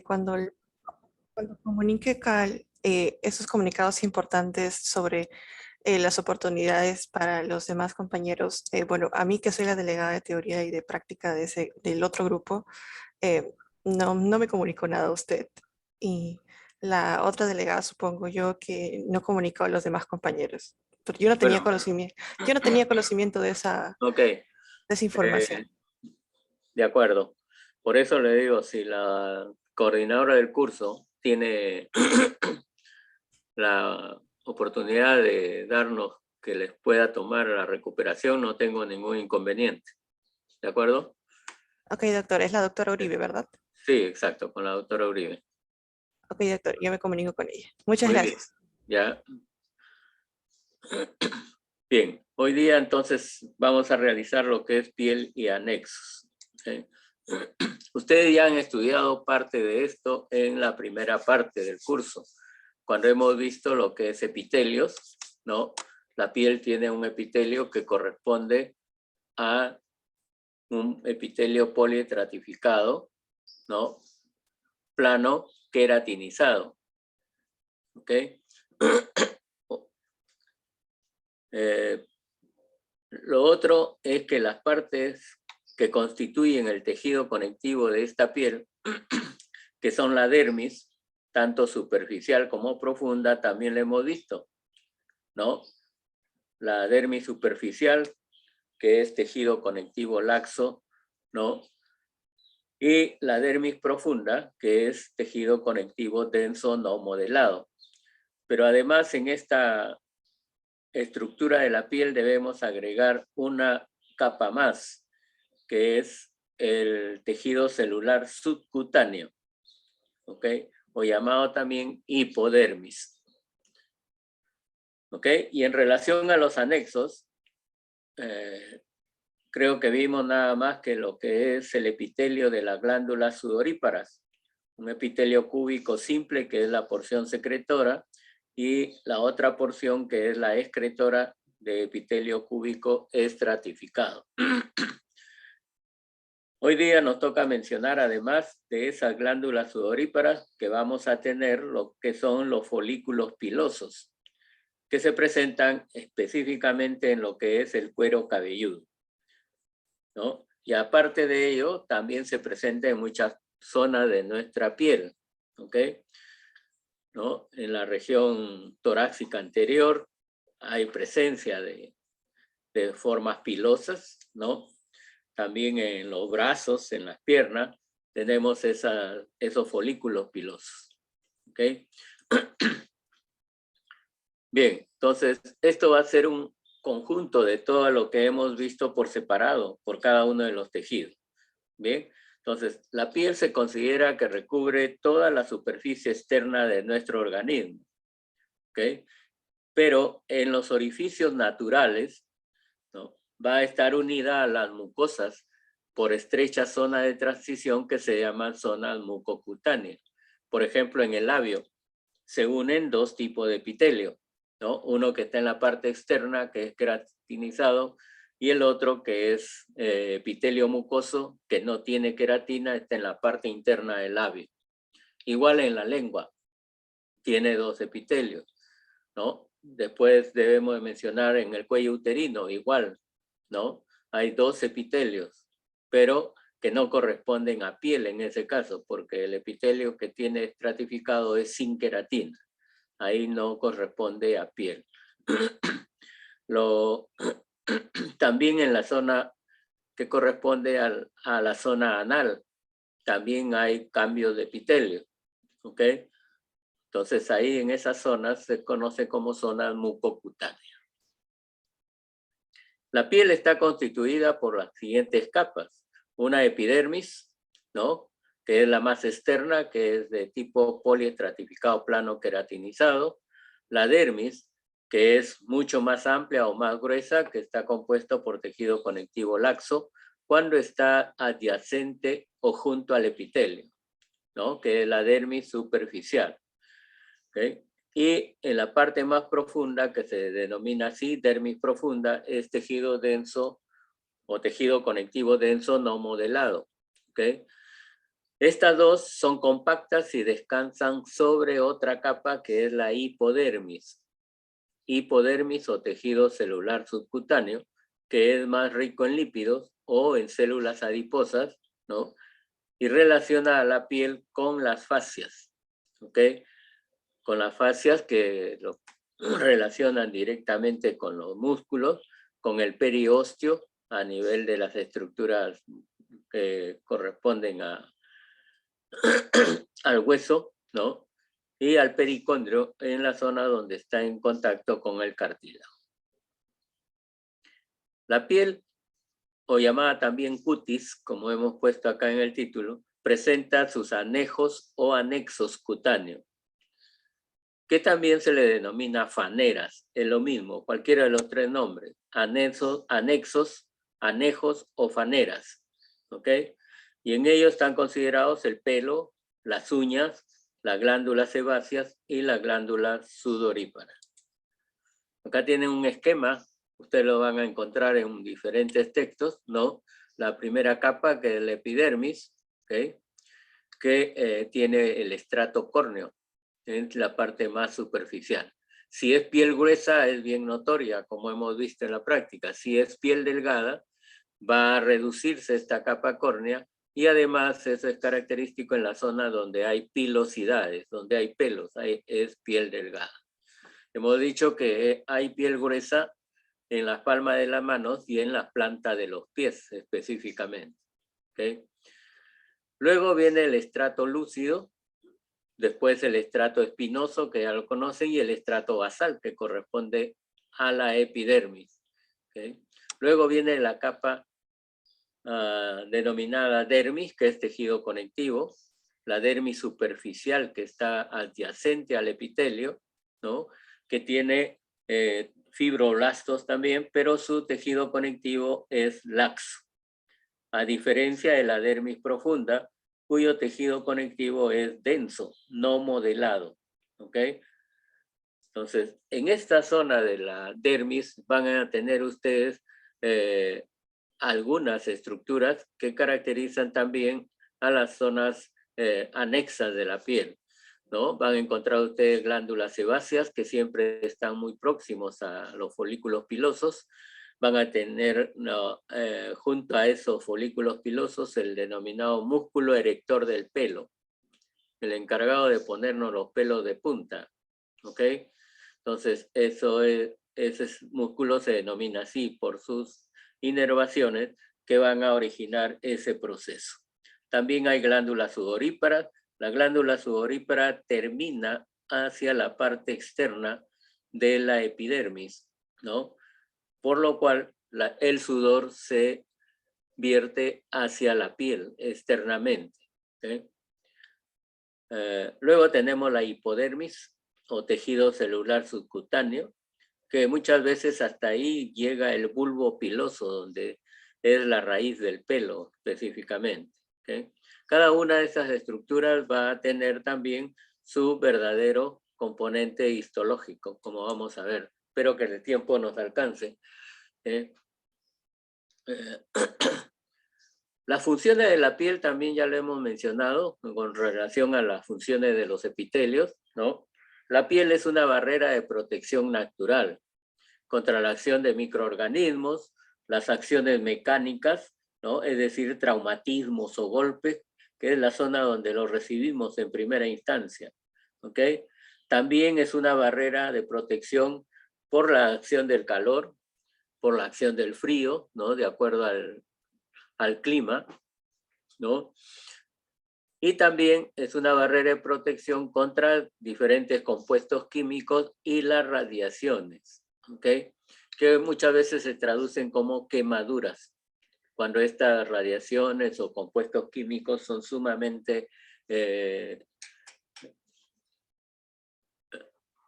cuando comunique Cal esos comunicados importantes sobre las oportunidades para los demás compañeros, bueno, a mí que soy la delegada de teoría y de práctica del otro grupo, eh, no me comunicó nada a usted. Y la otra delegada, supongo yo, que no comunicó a los demás compañeros. Pero Bueno, yo no tenía conocimiento de ok, esa información. de acuerdo. Por eso le digo, si la coordinadora del curso tiene la oportunidad de darnos que les pueda tomar la recuperación, no tengo ningún inconveniente. ¿De acuerdo? Ok, doctor, es la doctora Uribe, ¿verdad? Sí, exacto, con la doctora Uribe. Ok, doctor, yo me comunico con ella. Muchas Muy bien. gracias. Ya. Bien. Hoy día entonces vamos a realizar lo que es piel y anexos. ¿Ok? Ustedes ya han estudiado parte de esto en la primera parte del curso, cuando hemos visto lo que es epitelios, ¿no? La piel tiene un epitelio que corresponde a un epitelio poliestratificado, ¿no? Plano queratinizado, ¿ok? Lo otro es que las partes que constituyen el tejido conectivo de esta piel, que son la dermis, tanto superficial como profunda, también lo hemos visto, ¿no? La dermis superficial, que es tejido conectivo laxo, ¿no? Y la dermis profunda, que es tejido conectivo denso no modelado. Pero además en esta estructura de la piel debemos agregar una capa más, que es el tejido celular subcutáneo, ¿ok? O llamado también hipodermis, ¿ok? Y en relación a los anexos, creo que vimos nada más que lo que es el epitelio de las glándulas sudoríparas, un epitelio cúbico simple que es la porción secretora y la otra porción que es la excretora de epitelio cúbico estratificado. Hoy día nos toca mencionar, además de esas glándulas sudoríparas, que vamos a tener lo que son los folículos pilosos, que se presentan específicamente en lo que es el cuero cabelludo, ¿no? Y aparte de ello, también se presenta en muchas zonas de nuestra piel, ¿ok? ¿No? En la región torácica anterior hay presencia de formas pilosas, ¿no? También en los brazos, en las piernas, tenemos esos folículos pilosos. ¿Ok? Bien, entonces esto va a ser un conjunto de todo lo que hemos visto por separado, por cada uno de los tejidos. Bien, entonces la piel se considera que recubre toda la superficie externa de nuestro organismo. ¿Ok? Pero en los orificios naturales, ¿no? Va a estar unida a las mucosas por estrechas zonas de transición que se llaman zonas mucocutáneas. Por ejemplo, en el labio se unen dos tipos de epitelio, ¿no? Uno que está en la parte externa, que es queratinizado, y el otro que es epitelio mucoso, que no tiene queratina, está en la parte interna del labio. Igual en la lengua, tiene dos epitelios, ¿no? Después debemos de mencionar en el cuello uterino, igual, ¿no? Hay dos epitelios, pero que no corresponden a piel en ese caso, porque el epitelio que tiene estratificado es sin queratina. Ahí no corresponde a piel. También en la zona que corresponde a la zona anal, también hay cambios de epitelio, ¿ok? Entonces ahí en esas zonas se conoce como zonas mucocutáneas. La piel está constituida por las siguientes capas. Una epidermis, ¿no? Que es la más externa, que es de tipo poliestratificado plano queratinizado. La dermis, que es mucho más amplia o más gruesa, que está compuesto por tejido conectivo laxo, cuando está adyacente o junto al epitelio, ¿no? Que es la dermis superficial. ¿Okay? Y en la parte más profunda, que se denomina así, dermis profunda, es tejido denso o tejido conectivo denso no modelado. ¿Okay? Estas dos son compactas y descansan sobre otra capa que es la hipodermis. Hipodermis o tejido celular subcutáneo, que es más rico en lípidos o en células adiposas, ¿no? Y relaciona a la piel con las fascias, ¿ok? Con las fascias que lo relacionan directamente con los músculos, con el periósteo a nivel de las estructuras que corresponden al hueso, ¿no? Y al pericondrio en la zona donde está en contacto con el cartílago. La piel, o llamada también cutis, como hemos puesto acá en el título, presenta sus anejos o anexos cutáneos, que también se le denomina faneras, es lo mismo, cualquiera de los tres nombres, anexos, anejos o faneras, ¿ok? Y en ellos están considerados el pelo, las uñas, las glándulas sebáceas y la glándula sudorípara. Acá tienen un esquema, ustedes lo van a encontrar en diferentes textos, ¿no? La primera capa, que es la epidermis, ¿ok? Que tiene el estrato córneo, es la parte más superficial. Si es piel gruesa, es bien notoria, como hemos visto en la práctica. Si es piel delgada, va a reducirse esta capa córnea y además eso es característico en la zona donde hay pilosidades, donde hay pelos, es piel delgada. Hemos dicho que hay piel gruesa en las palmas de las manos y en las plantas de los pies específicamente. ¿Okay? Luego viene el estrato lúcido, después el estrato espinoso, que ya lo conocen, y el estrato basal, que corresponde a la epidermis. ¿Okay? Luego viene la capa denominada dermis, que es tejido conectivo, la dermis superficial, que está adyacente al epitelio, ¿no? Que tiene fibroblastos también, pero su tejido conectivo es laxo, a diferencia de la dermis profunda, cuyo tejido conectivo es denso, no modelado, ¿ok? Entonces, en esta zona de la dermis van a tener ustedes algunas estructuras que caracterizan también a las zonas anexas de la piel, ¿no? Van a encontrar ustedes glándulas sebáceas que siempre están muy próximos a los folículos pilosos. Van a tener junto a esos folículos pilosos el denominado músculo erector del pelo, el encargado de ponernos los pelos de punta, ¿ok? Entonces, ese músculo se denomina así por sus inervaciones que van a originar ese proceso. También hay glándulas sudoríparas. La glándula sudorípara termina hacia la parte externa de la epidermis, ¿no? Por lo cual el sudor se vierte hacia la piel externamente. ¿Okay? Luego tenemos la hipodermis o tejido celular subcutáneo, que muchas veces hasta ahí llega el bulbo piloso, donde es la raíz del pelo específicamente. ¿Okay? Cada una de esas estructuras va a tener también su verdadero componente histológico, como vamos a ver. Espero que el tiempo nos alcance. Las funciones de la piel también ya lo hemos mencionado con relación a las funciones de los epitelios, ¿no? La piel es una barrera de protección natural contra la acción de microorganismos, las acciones mecánicas, ¿no? Es decir, traumatismos o golpes, que es la zona donde los recibimos en primera instancia. ¿Ok? También es una barrera de protección por la acción del calor, por la acción del frío, ¿no? De acuerdo al clima, ¿no? Y también es una barrera de protección contra diferentes compuestos químicos y las radiaciones, ¿ok? Que muchas veces se traducen como quemaduras, cuando estas radiaciones o compuestos químicos son sumamente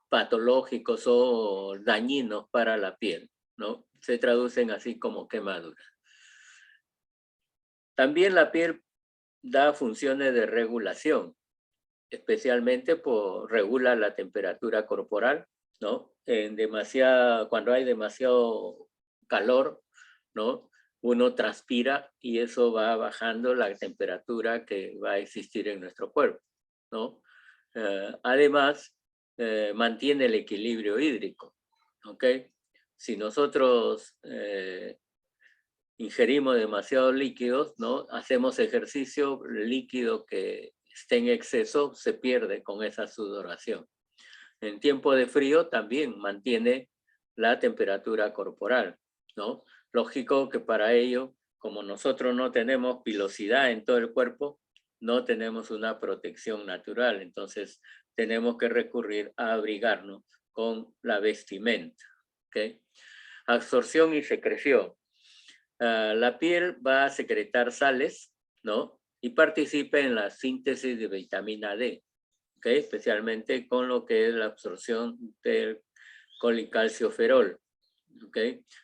patológicos o dañinos para la piel, ¿no? Se traducen así como quemaduras. También la piel da funciones de regulación, especialmente regula la temperatura corporal, ¿no? Cuando hay demasiado calor, ¿no? uno transpira y eso va bajando la temperatura que va a existir en nuestro cuerpo, ¿no? Además, mantiene el equilibrio hídrico, ¿ok? Si nosotros ingerimos demasiados líquidos, ¿no? Hacemos ejercicio, el líquido que esté en exceso se pierde con esa sudoración. En tiempo de frío también mantiene la temperatura corporal, ¿no? Lógico que para ello, como nosotros no tenemos pilosidad en todo el cuerpo, no tenemos una protección natural, entonces tenemos que recurrir a abrigarnos con la vestimenta, ¿ok? Absorción y secreción. La piel va a secretar sales, ¿no? Y participa en la síntesis de vitamina D, ¿ok? Especialmente con lo que es la absorción del colicalcioferol, ¿ok?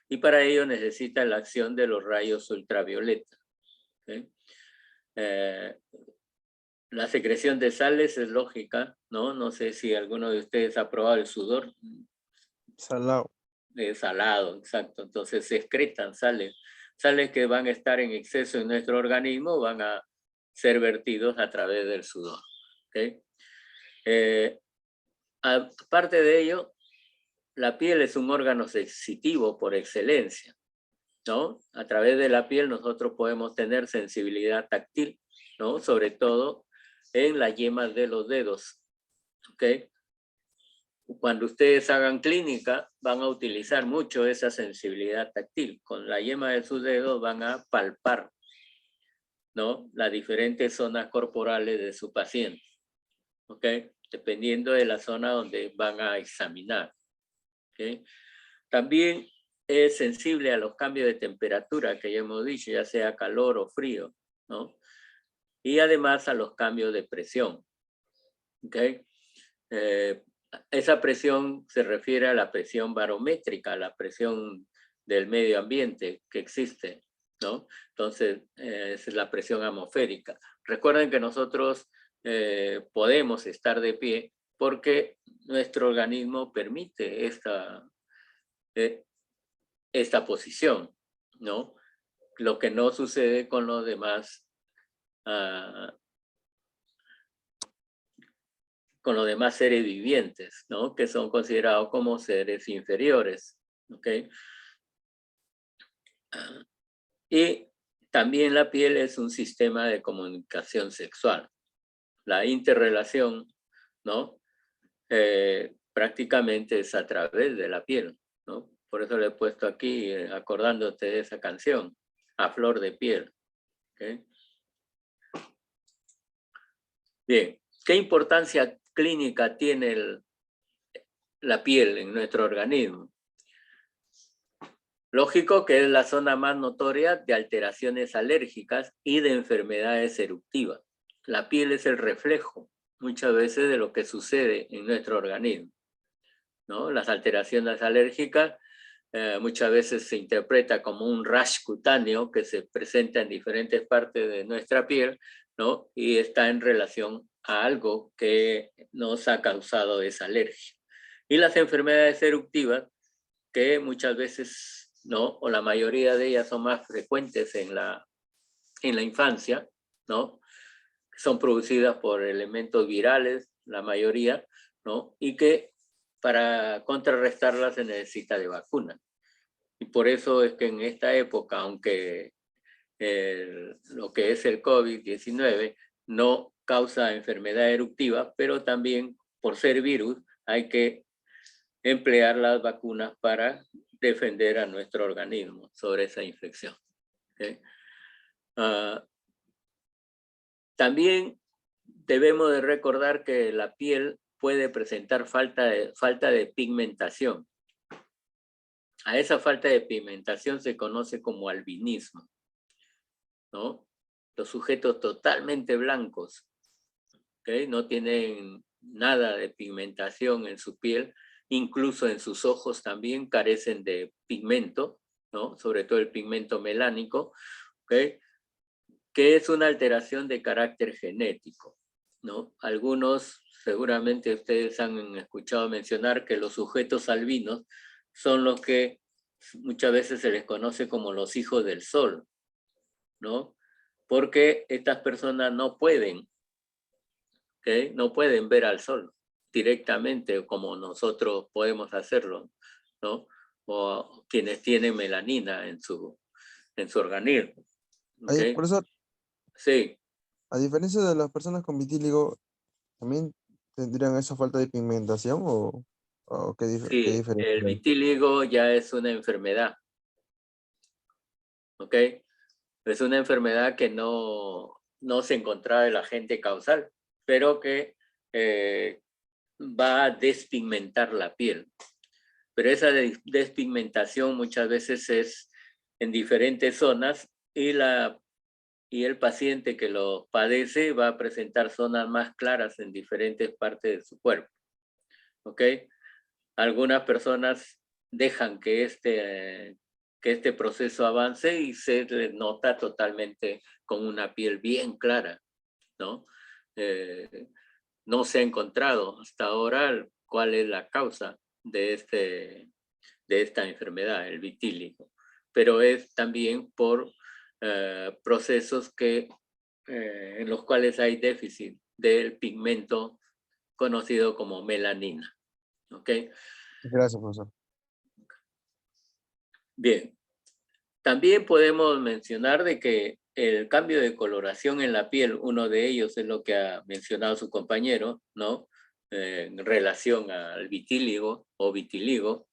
Y para ello necesita la acción de los rayos ultravioleta, ¿ok? La secreción de sales es lógica, ¿no? No sé si alguno de ustedes ha probado el sudor. Salado. Salado, exacto. Entonces se excretan sales. Sales que van a estar en exceso en nuestro organismo van a ser vertidos a través del sudor, ¿ok? Aparte de ello, la piel es un órgano sensitivo por excelencia, ¿no? A través de la piel nosotros podemos tener sensibilidad táctil, ¿no? Sobre todo en las yemas de los dedos, ¿ok? Cuando ustedes hagan clínica, van a utilizar mucho esa sensibilidad táctil. Con la yema de sus dedos van a palpar, ¿no? Las diferentes zonas corporales de su paciente, ¿ok? Dependiendo de la zona donde van a examinar, ¿ok? También es sensible a los cambios de temperatura que ya hemos dicho, ya sea calor o frío, ¿no? Y además a los cambios de presión, ¿ok? Esa presión se refiere a la presión barométrica, la presión del medio ambiente que existe, ¿no? Entonces, esa es la presión atmosférica. Recuerden que nosotros podemos estar de pie porque nuestro organismo permite esta posición, ¿no? Lo que no sucede con los demás seres vivientes, ¿no? Que son considerados como seres inferiores, ¿ok? Y también la piel es un sistema de comunicación sexual. La interrelación, ¿no? Prácticamente es a través de la piel, ¿no? Por eso le he puesto aquí, acordándote de esa canción, A Flor de Piel, ¿ok? Bien, ¿qué importancia clínica tiene la piel en nuestro organismo? Lógico que es la zona más notoria de alteraciones alérgicas y de enfermedades eruptivas. La piel es el reflejo muchas veces de lo que sucede en nuestro organismo, ¿no? Las alteraciones alérgicas muchas veces se interpreta como un rash cutáneo que se presenta en diferentes partes de nuestra piel, ¿no? Y está en relación a algo que nos ha causado esa alergia. Y las enfermedades eruptivas, que muchas veces, ¿no? O la mayoría de ellas son más frecuentes en la infancia, ¿no? Son producidas por elementos virales, la mayoría, ¿no? Y que para contrarrestarlas se necesita de vacunas. Y por eso es que en esta época, aunque lo que es el COVID-19 no causa enfermedad eruptiva, pero también por ser virus hay que emplear las vacunas para defender a nuestro organismo sobre esa infección. ¿Okay? También debemos de recordar que la piel puede presentar falta de pigmentación. A esa falta de pigmentación se conoce como albinismo, ¿no? Los sujetos totalmente blancos, ¿okay? No tienen nada de pigmentación en su piel, incluso en sus ojos también carecen de pigmento, ¿no? Sobre todo el pigmento melánico, ¿okay? Que es una alteración de carácter genético, ¿no? Algunos, seguramente ustedes han escuchado mencionar que los sujetos albinos son los que muchas veces se les conoce como los hijos del sol, ¿no? Porque estas personas no pueden, ¿ok? No pueden ver al sol directamente como nosotros podemos hacerlo, ¿no? O quienes tienen melanina en su organismo, ¿ok? Ahí, profesor, Sí, a diferencia de las personas con vitíligo, ¿también tendrían esa falta de pigmentación o qué sí, diferencia el hay? vitíligo ya es una enfermedad, ¿ok? Es una enfermedad que no se encontraba el agente causal, pero que va a despigmentar la piel. Pero esa despigmentación muchas veces es en diferentes zonas y el paciente que lo padece va a presentar zonas más claras en diferentes partes de su cuerpo. ¿Ok? Algunas personas dejan que este proceso avance y se les nota totalmente con una piel bien clara, ¿no? No se ha encontrado hasta ahora cuál es la causa de esta enfermedad, el vitíligo, pero es también por procesos en los cuales hay déficit del pigmento conocido como melanina. ¿Ok? Gracias, profesor. Bien. También podemos mencionar de que el cambio de coloración en la piel, uno de ellos es lo que ha mencionado su compañero, ¿no? En relación al vitíligo o vitiligo,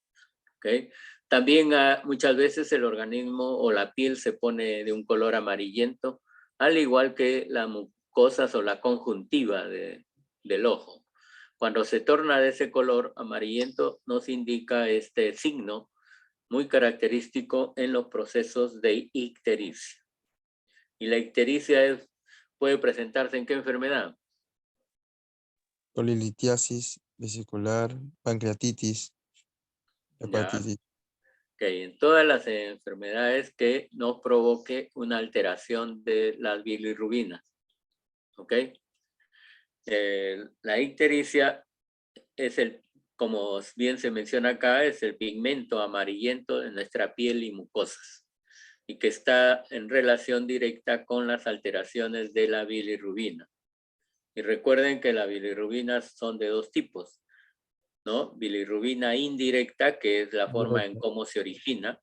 ¿ok? También muchas veces el organismo o la piel se pone de un color amarillento, al igual que las mucosas o la conjuntiva del ojo. Cuando se torna de ese color amarillento, nos indica este signo muy característico en los procesos de ictericia. ¿Y la ictericia puede presentarse en qué enfermedad? Polilitiasis, vesicular, pancreatitis, Ya, hepatitis. ok, en todas las enfermedades que nos provoque una alteración de las bilirrubinas, ¿ok? La ictericia es como bien se menciona acá, es el pigmento amarillento de nuestra piel y mucosas, y que está en relación directa con las alteraciones de la bilirrubina. Y recuerden que las bilirrubinas son de dos tipos, ¿no? Bilirrubina indirecta, que es la forma en cómo se origina,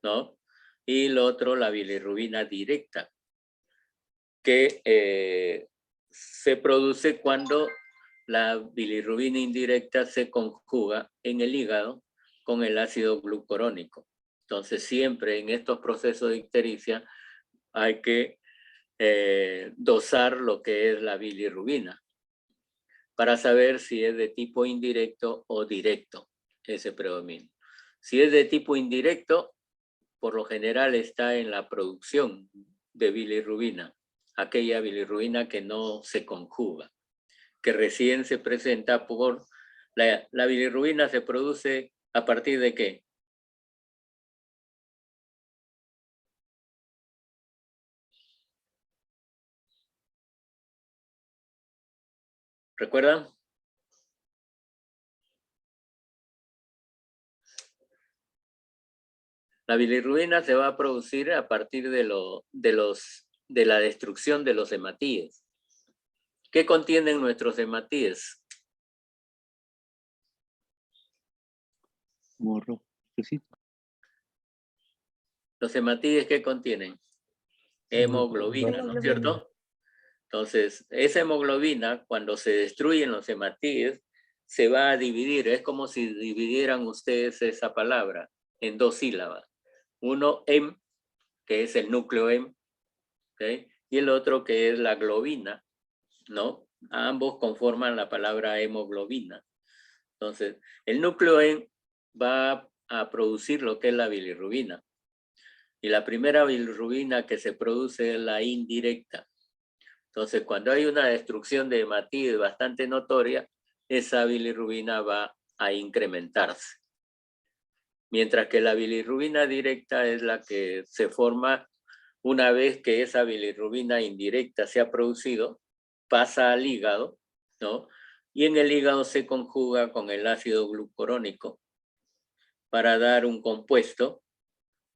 ¿no? Y lo otro, la bilirrubina directa, que se produce cuando la bilirrubina indirecta se conjuga en el hígado con el ácido glucurónico. Entonces, siempre en estos procesos de ictericia hay que dosar lo que es la bilirrubina para saber si es de tipo indirecto o directo ese predominio. Si es de tipo indirecto, por lo general está en la producción de bilirrubina, aquella bilirrubina que no se conjuga, que recién se presenta por... La bilirrubina se produce a partir de ¿qué? ¿Recuerdan? La bilirrubina se va a producir a partir de la destrucción de los hematíes. ¿Qué contienen nuestros hematíes? Morro. Sí. Los hematíes, ¿qué contienen? Hemoglobina, ¿no es cierto? Entonces, esa hemoglobina, cuando se destruyen los hematíes, se va a dividir. Es como si dividieran ustedes esa palabra en dos sílabas. Uno, hem, que es el núcleo hem, ¿okay? Y el otro que es la globina, ¿no? Ambos conforman la palabra hemoglobina. Entonces, el núcleo hem va a producir lo que es la bilirrubina. Y la primera bilirrubina que se produce es la indirecta. Entonces, cuando hay una destrucción de hematíes bastante notoria, esa bilirrubina va a incrementarse. Mientras que la bilirrubina directa es la que se forma una vez que esa bilirrubina indirecta se ha producido, pasa al hígado, ¿no? Y en el hígado se conjuga con el ácido glucurónico para dar un compuesto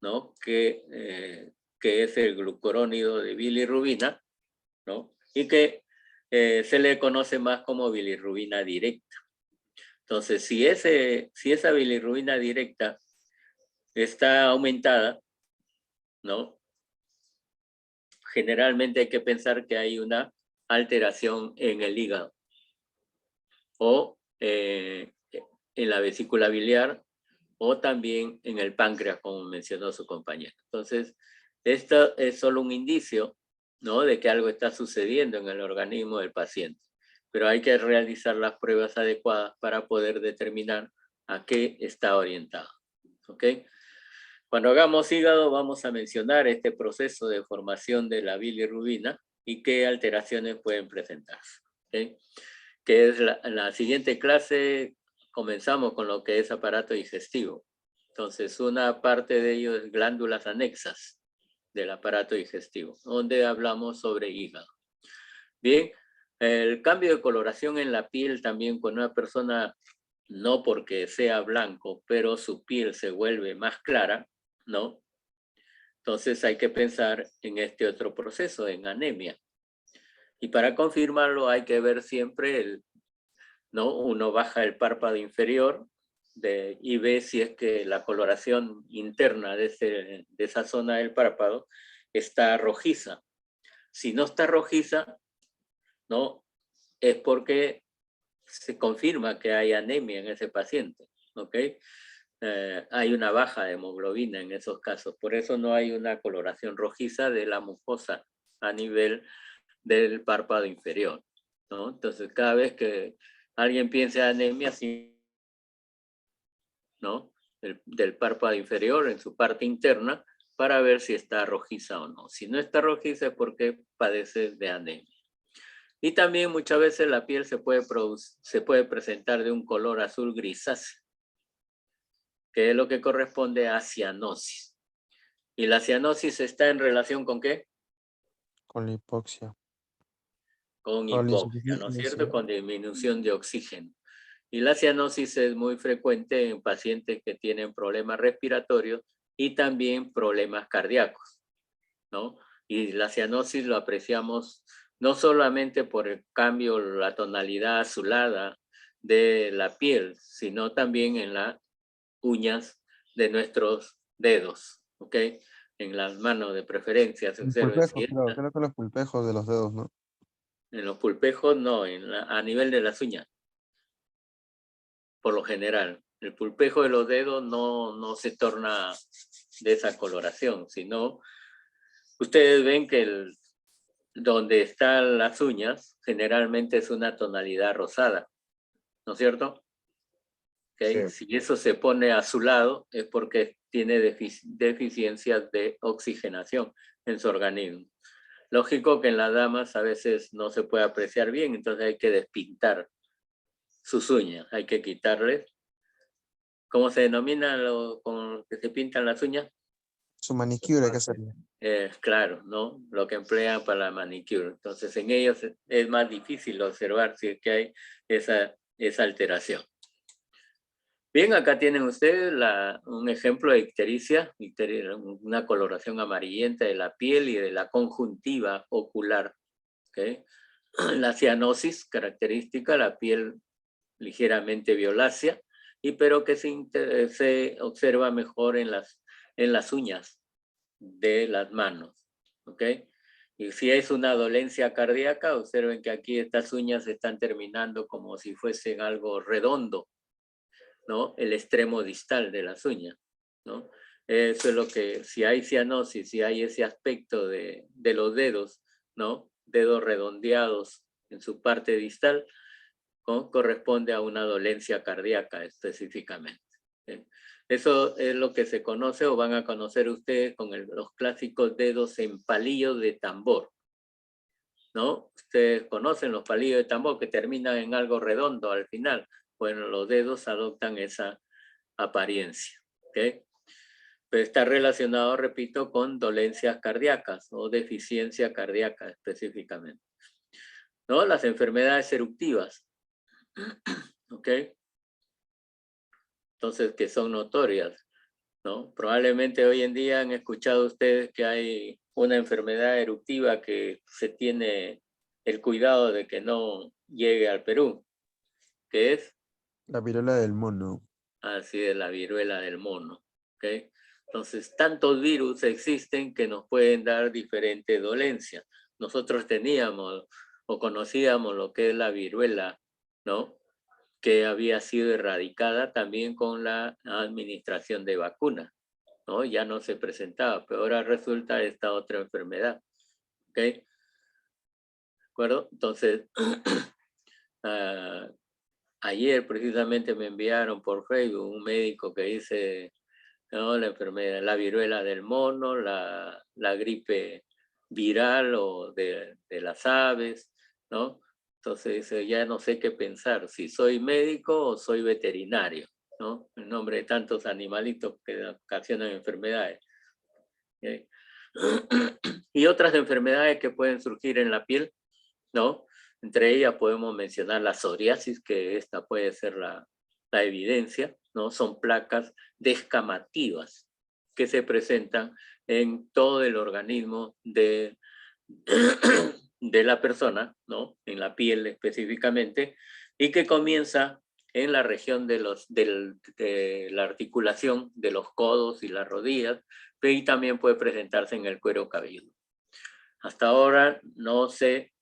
¿no? Que es el glucurónido de bilirrubina, ¿no? Y que se le conoce más como bilirrubina directa. Entonces, si esa bilirrubina directa está aumentada, ¿no? Generalmente hay que pensar que hay una alteración en el hígado o en la vesícula biliar o también en el páncreas, como mencionó su compañero. Entonces, esto es solo un indicio, ¿no? De que algo está sucediendo en el organismo del paciente. Pero hay que realizar las pruebas adecuadas para poder determinar a qué está orientado. ¿Ok? Cuando hagamos hígado, vamos a mencionar este proceso de formación de la bilirrubina y qué alteraciones pueden presentarse. ¿Ok? Que es la siguiente clase, comenzamos con lo que es aparato digestivo. Entonces, una parte de ello es glándulas anexas del aparato digestivo, donde hablamos sobre hígado. Bien, el cambio de coloración en la piel también con una persona, no porque sea blanco, pero su piel se vuelve más clara, ¿no? Entonces hay que pensar en este otro proceso, en anemia. Y para confirmarlo hay que ver siempre ¿no? Uno baja el párpado inferior y ve si es que la coloración interna de esa zona del párpado está rojiza. Si no está rojiza, ¿no? Es porque se confirma que hay anemia en ese paciente, ¿ok? Hay una baja de hemoglobina en esos casos. Por eso no hay una coloración rojiza de la mucosa a nivel del párpado inferior, ¿no? Entonces, cada vez que alguien piense en anemia, ¿no? Del párpado inferior en su parte interna para ver si está rojiza o no. Si no está rojiza es porque padece de anemia. Y también muchas veces la piel se puede presentar de un color azul grisáceo, que es lo que corresponde a cianosis. ¿Y la cianosis está en relación con qué? Con la hipoxia. Con Con la hipoxia, ¿no es cierto? Con disminución de oxígeno. Y la cianosis es muy frecuente en pacientes que tienen problemas respiratorios y también problemas cardíacos, ¿no? Y la cianosis lo apreciamos no solamente por el cambio, la tonalidad azulada de la piel, sino también en las uñas de nuestros dedos, ¿ok? En las manos de preferencia, se Los observen si pulpejos, creo que los pulpejos de los dedos, ¿no? en los pulpejos no, a nivel de las uñas. Por lo general. El pulpejo de los dedos no se torna de esa coloración, sino ustedes ven que donde están las uñas generalmente es una tonalidad rosada, ¿no es cierto? ¿Okay? Sí. Si eso se pone azulado es porque tiene deficiencias de oxigenación en su organismo. Lógico que en las damas a veces no se puede apreciar bien, entonces hay que despintar sus uñas, hay que quitarles. ¿Cómo se denomina con que se pintan las uñas? Su manicure hay que hacerlo. Claro, ¿no? Lo que emplean para la manicure. Entonces, en ellos es más difícil observar si es que hay esa alteración. Bien, acá tienen ustedes un ejemplo de ictericia, una coloración amarillenta de la piel y de la conjuntiva ocular. ¿Okay? La cianosis, característica, la piel ligeramente violácea, pero que se observa mejor en las uñas de las manos. ¿Ok? Y si es una dolencia cardíaca, observen que aquí estas uñas están terminando como si fuesen algo redondo, ¿no? El extremo distal de las uñas, ¿no? Eso es lo que, si hay cianosis, si hay ese aspecto de los dedos, ¿no? Dedos redondeados en su parte distal, ¿no? Corresponde a una dolencia cardíaca específicamente. ¿Sí? Eso es lo que se conoce o van a conocer ustedes con los clásicos dedos en palillos de tambor, ¿no? Ustedes conocen los palillos de tambor que terminan en algo redondo al final. Bueno, los dedos adoptan esa apariencia, ¿ok? Pero está relacionado, repito, con dolencias cardíacas o deficiencia cardíaca específicamente, ¿no? Las enfermedades eruptivas, ¿ok? Entonces, que son notorias, ¿no? Probablemente hoy en día han escuchado ustedes que hay una enfermedad eruptiva que se tiene el cuidado de que no llegue al Perú, que es La viruela del mono. así de la viruela del mono. ¿Okay? Entonces, tantos virus existen que nos pueden dar diferentes dolencias. Nosotros teníamos o conocíamos lo que es la viruela, ¿no? Que había sido erradicada también con la administración de vacunas, ¿no? Ya no se presentaba, pero ahora resulta esta otra enfermedad. ¿Ok? ¿De acuerdo? Entonces, ayer precisamente me enviaron por Facebook un médico que dice, ¿no? La enfermedad, la viruela del mono, la gripe viral o de las aves, ¿no? Entonces dice, ya no sé qué pensar, si soy médico o soy veterinario, ¿no? En nombre de tantos animalitos que ocasionan enfermedades. ¿Okay? Y otras enfermedades que pueden surgir en la piel, ¿no? Entre ellas podemos mencionar la psoriasis, que esta puede ser la evidencia, ¿no? Son placas descamativas que se presentan en todo el organismo de la persona, ¿no? En la piel específicamente, y que comienza en la región de la articulación de los codos y las rodillas, y también puede presentarse en el cuero cabelludo. Hasta ahora no se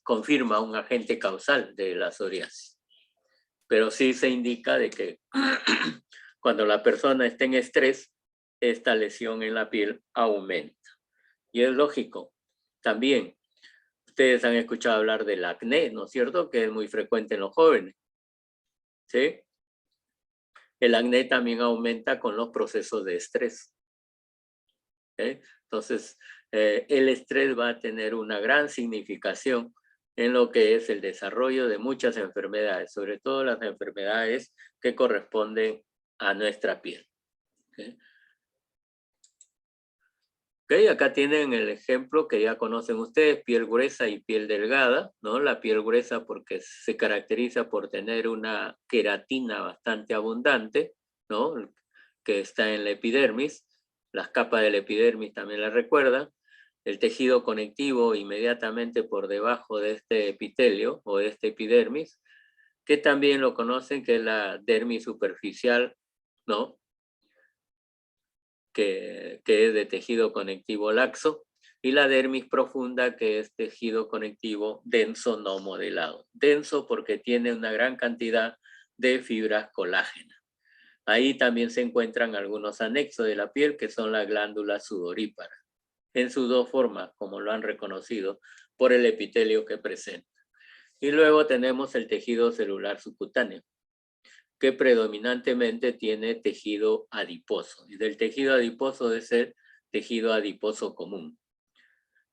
confirma un agente causal de la psoriasis, pero sí se indica de que cuando la persona está en estrés, esta lesión en la piel aumenta. Y es lógico. También, ustedes han escuchado hablar del acné, ¿no es cierto? Que es muy frecuente en los jóvenes. ¿Sí? El acné también aumenta con los procesos de estrés. ¿Sí? Entonces, el estrés va a tener una gran significación en lo que es el desarrollo de muchas enfermedades, sobre todo las enfermedades que corresponden a nuestra piel. ¿Sí? Okay, acá tienen el ejemplo que ya conocen ustedes, piel gruesa y piel delgada, ¿no? La piel gruesa porque se caracteriza por tener una queratina bastante abundante, ¿no? Que está en la epidermis. Las capas de la epidermis también la recuerdan. El tejido conectivo inmediatamente por debajo de este epitelio o de este epidermis, que también lo conocen que es la dermis superficial, ¿no? Que es de tejido conectivo laxo, y la dermis profunda, que es tejido conectivo denso no modelado. Denso porque tiene una gran cantidad de fibras colágenas. Ahí también se encuentran algunos anexos de la piel, que son las glándulas sudoríparas, en sus dos formas, como lo han reconocido, por el epitelio que presenta. Y luego tenemos el tejido celular subcutáneo, que predominantemente tiene tejido adiposo. Y del tejido adiposo debe ser tejido adiposo común.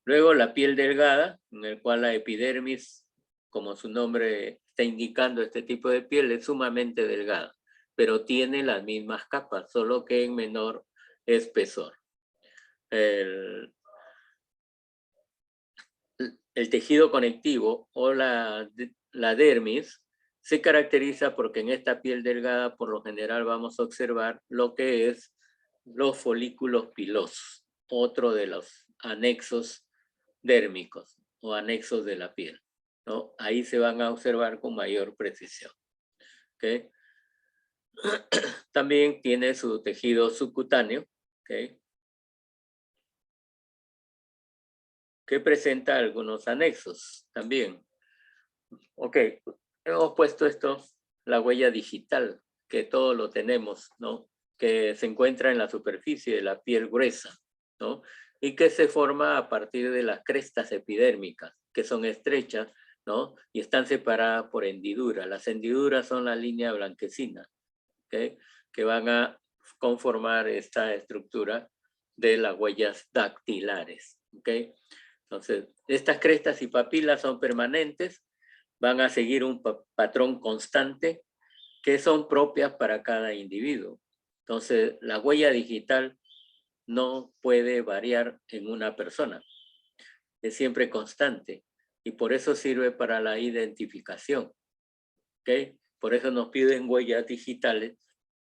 Luego la piel delgada, en el cual la epidermis, como su nombre está indicando, este tipo de piel es sumamente delgada, pero tiene las mismas capas, solo que en menor espesor. El tejido conectivo o la dermis se caracteriza porque en esta piel delgada por lo general vamos a observar lo que es los folículos pilosos, otro de los anexos dérmicos o anexos de la piel, ¿no? Ahí se van a observar con mayor precisión. ¿Okay? También tiene su tejido subcutáneo, ¿okay? Que presenta algunos anexos también. Ok, hemos puesto esto, la huella digital, que todos lo tenemos, ¿no? Que se encuentra en la superficie de la piel gruesa, ¿no? Y que se forma a partir de las crestas epidérmicas, que son estrechas, ¿no? Y están separadas por hendiduras. Las hendiduras son la línea blanquecina, ¿ok? Que van a conformar esta estructura de las huellas dactilares, ¿ok? Entonces, estas crestas y papilas son permanentes, van a seguir un patrón constante que son propias para cada individuo. Entonces, la huella digital no puede variar en una persona, es siempre constante y por eso sirve para la identificación. ¿Okay? Por eso nos piden huellas digitales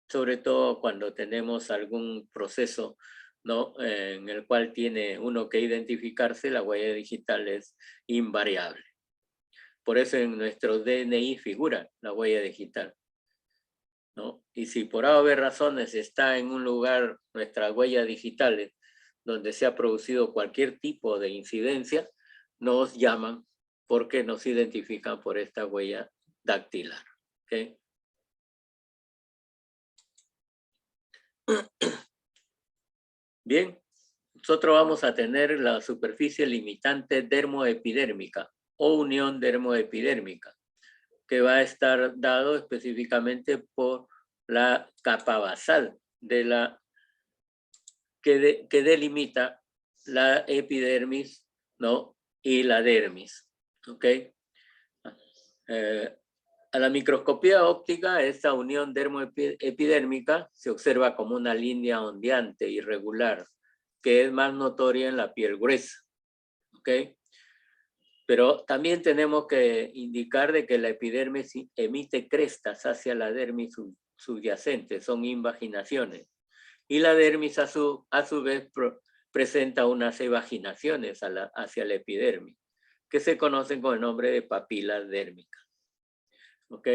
sobre todo cuando tenemos algún proceso, ¿no? En el cual tiene uno que identificarse, la huella digital es invariable. Por eso en nuestro DNI figura la huella digital, ¿no? Y si por A o B razones está en un lugar nuestras huellas digitales donde se ha producido cualquier tipo de incidencia, nos llaman porque nos identifican por esta huella dactilar. ¿Okay? Bien, nosotros vamos a tener la superficie limitante dermoepidérmica o unión dermoepidérmica, que va a estar dado específicamente por la capa basal de la que delimita la epidermis, ¿no? Y la dermis. ¿Ok? A la microscopía óptica, esta unión dermoepidérmica se observa como una línea ondeante irregular, que es más notoria en la piel gruesa. ¿Ok? Pero también tenemos que indicar de que la epidermis emite crestas hacia la dermis subyacente, son invaginaciones. Y la dermis a su vez presenta unas evaginaciones hacia la epidermis, que se conocen con el nombre de papilas dérmicas. ¿Ok?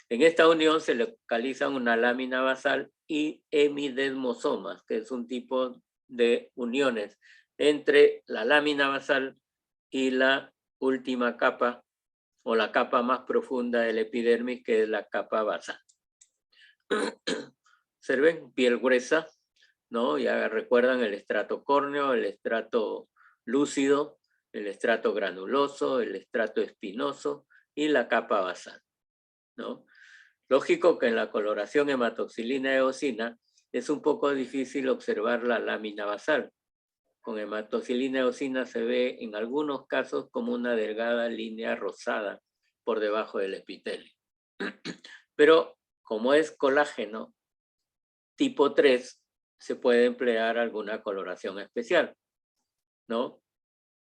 En esta unión se localizan una lámina basal y hemidesmosomas, que es un tipo de uniones entre la lámina basal y la última capa o la capa más profunda del epidermis, que es la capa basal. Observen, piel gruesa, ¿no? Ya recuerdan el estrato córneo, el estrato lúcido, el estrato granuloso, el estrato espinoso y la capa basal, ¿no? Lógico que en la coloración hematoxilina eosina es un poco difícil observar la lámina basal. Con hematoxilina eosina se ve en algunos casos como una delgada línea rosada por debajo del epitelio. Pero como es colágeno tipo 3, se puede emplear alguna coloración especial, ¿no?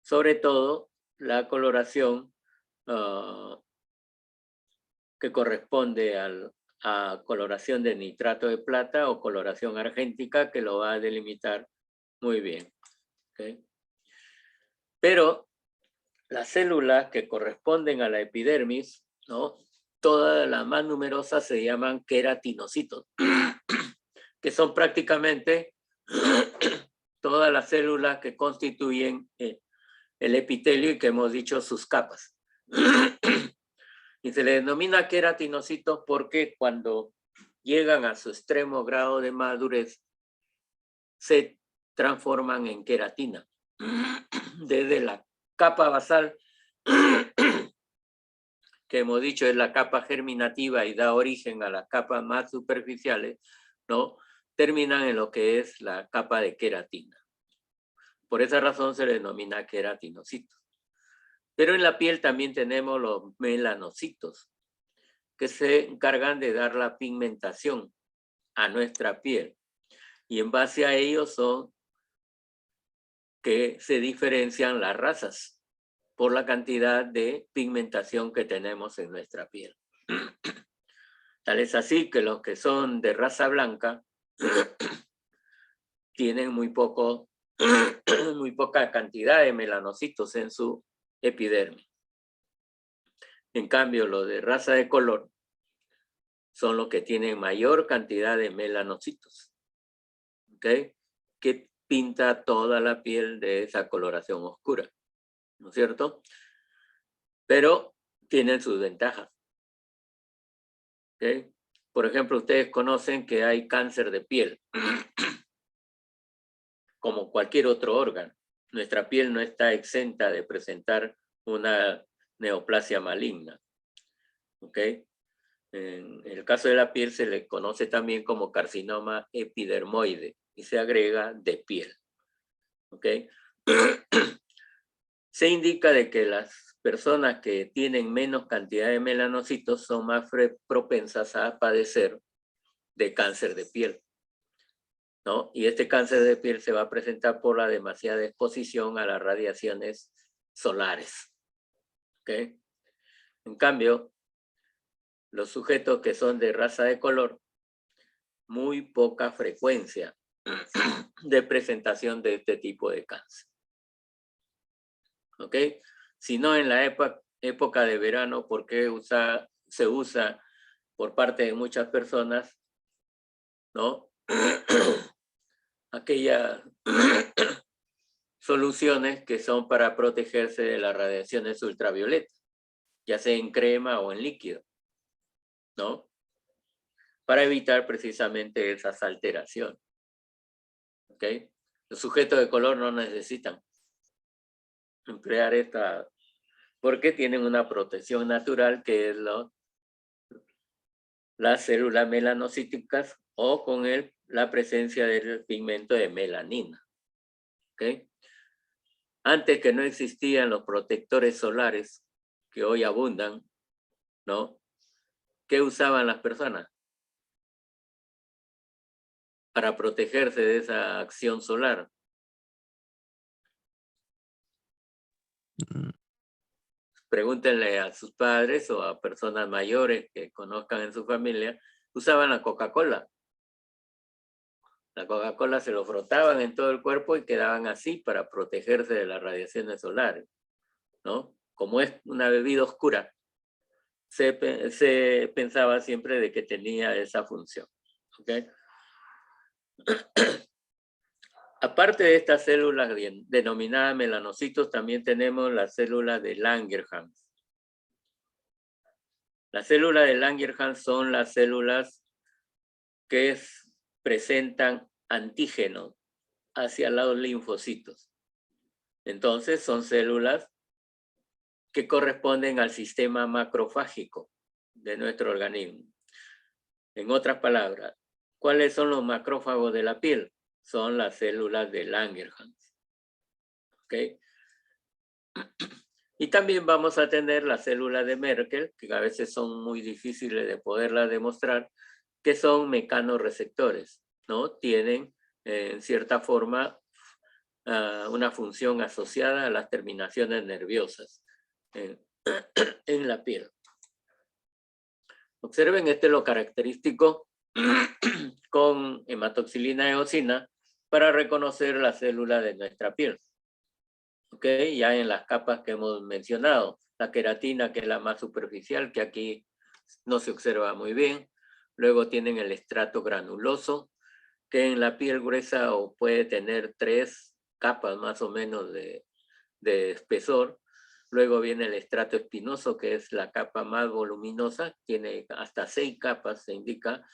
Sobre todo la coloración que corresponde a coloración de nitrato de plata o coloración argéntica, que lo va a delimitar muy bien. ¿Okay? Pero las células que corresponden a la epidermis, ¿no? Todas las más numerosas se llaman queratinocitos, que son prácticamente todas las células que constituyen el epitelio y que hemos dicho sus capas. Y se le denomina queratinocitos porque cuando llegan a su extremo grado de madurez, se transforman en queratina. Desde la capa basal, que hemos dicho es la capa germinativa y da origen a las capas más superficiales, ¿no? Terminan en lo que es la capa de queratina. Por esa razón se le denomina queratinocitos. Pero en la piel también tenemos los melanocitos, que se encargan de dar la pigmentación a nuestra piel. Y en base a ellos son que se diferencian las razas por la cantidad de pigmentación que tenemos en nuestra piel. Tal es así que los que son de raza blanca tienen muy poca cantidad de melanocitos en su epidermis. En cambio, los de raza de color son los que tienen mayor cantidad de melanocitos, ¿ok? Que pinta toda la piel de esa coloración oscura, ¿no es cierto? Pero tienen sus ventajas, ¿ok? Por ejemplo, ustedes conocen que hay cáncer de piel, como cualquier otro órgano. Nuestra piel no está exenta de presentar una neoplasia maligna, ¿ok? En el caso de la piel se le conoce también como carcinoma epidermoide y se agrega de piel, ¿ok? Se indica de que las personas que tienen menos cantidad de melanocitos son más propensas a padecer de cáncer de piel, ¿no? Y este cáncer de piel se va a presentar por la demasiada exposición a las radiaciones solares, ¿ok? En cambio, los sujetos que son de raza de color muy poca frecuencia de presentación de este tipo de cáncer. ¿Ok? Si no en la época de verano, ¿por qué se usa por parte de muchas personas, ¿no? Aquellas soluciones que son para protegerse de las radiaciones ultravioletas, ya sea en crema o en líquido, ¿no? Para evitar precisamente esas alteraciones. ¿Ok? Los sujetos de color no necesitan emplear esta, porque tienen una protección natural que es las células melanocíticas o con la presencia del pigmento de melanina. ¿Ok? Antes que no existían los protectores solares que hoy abundan, ¿no? ¿Qué usaban las personas para protegerse de esa acción solar? Pregúntenle a sus padres o a personas mayores que conozcan en su familia, usaban la Coca-Cola. La Coca-Cola se lo frotaban en todo el cuerpo y quedaban así para protegerse de las radiaciones solares, ¿no? Como es una bebida oscura, se pensaba siempre de que tenía esa función, ¿ok? Aparte de estas células denominadas melanocitos, también tenemos las células de Langerhans. Las células de Langerhans son las células que presentan antígenos hacia los linfocitos. Entonces son células que corresponden al sistema macrofágico de nuestro organismo. En otras palabras, ¿cuáles son los macrófagos de la piel? Son las células de Langerhans. ¿Ok? Y también vamos a tener las células de Merkel, que a veces son muy difíciles de poderlas demostrar, que son mecanorreceptores, ¿no? Tienen, en cierta forma, una función asociada a las terminaciones nerviosas en la piel. Observen, este es lo característico con hematoxilina eosina para reconocer la célula de nuestra piel. ¿Ok? Ya en las capas que hemos mencionado, la queratina, que es la más superficial, que aquí no se observa muy bien. Luego tienen el estrato granuloso, que en la piel gruesa puede tener 3 capas más o menos de espesor. Luego viene el estrato espinoso, que es la capa más voluminosa, tiene hasta 6 capas, se indica,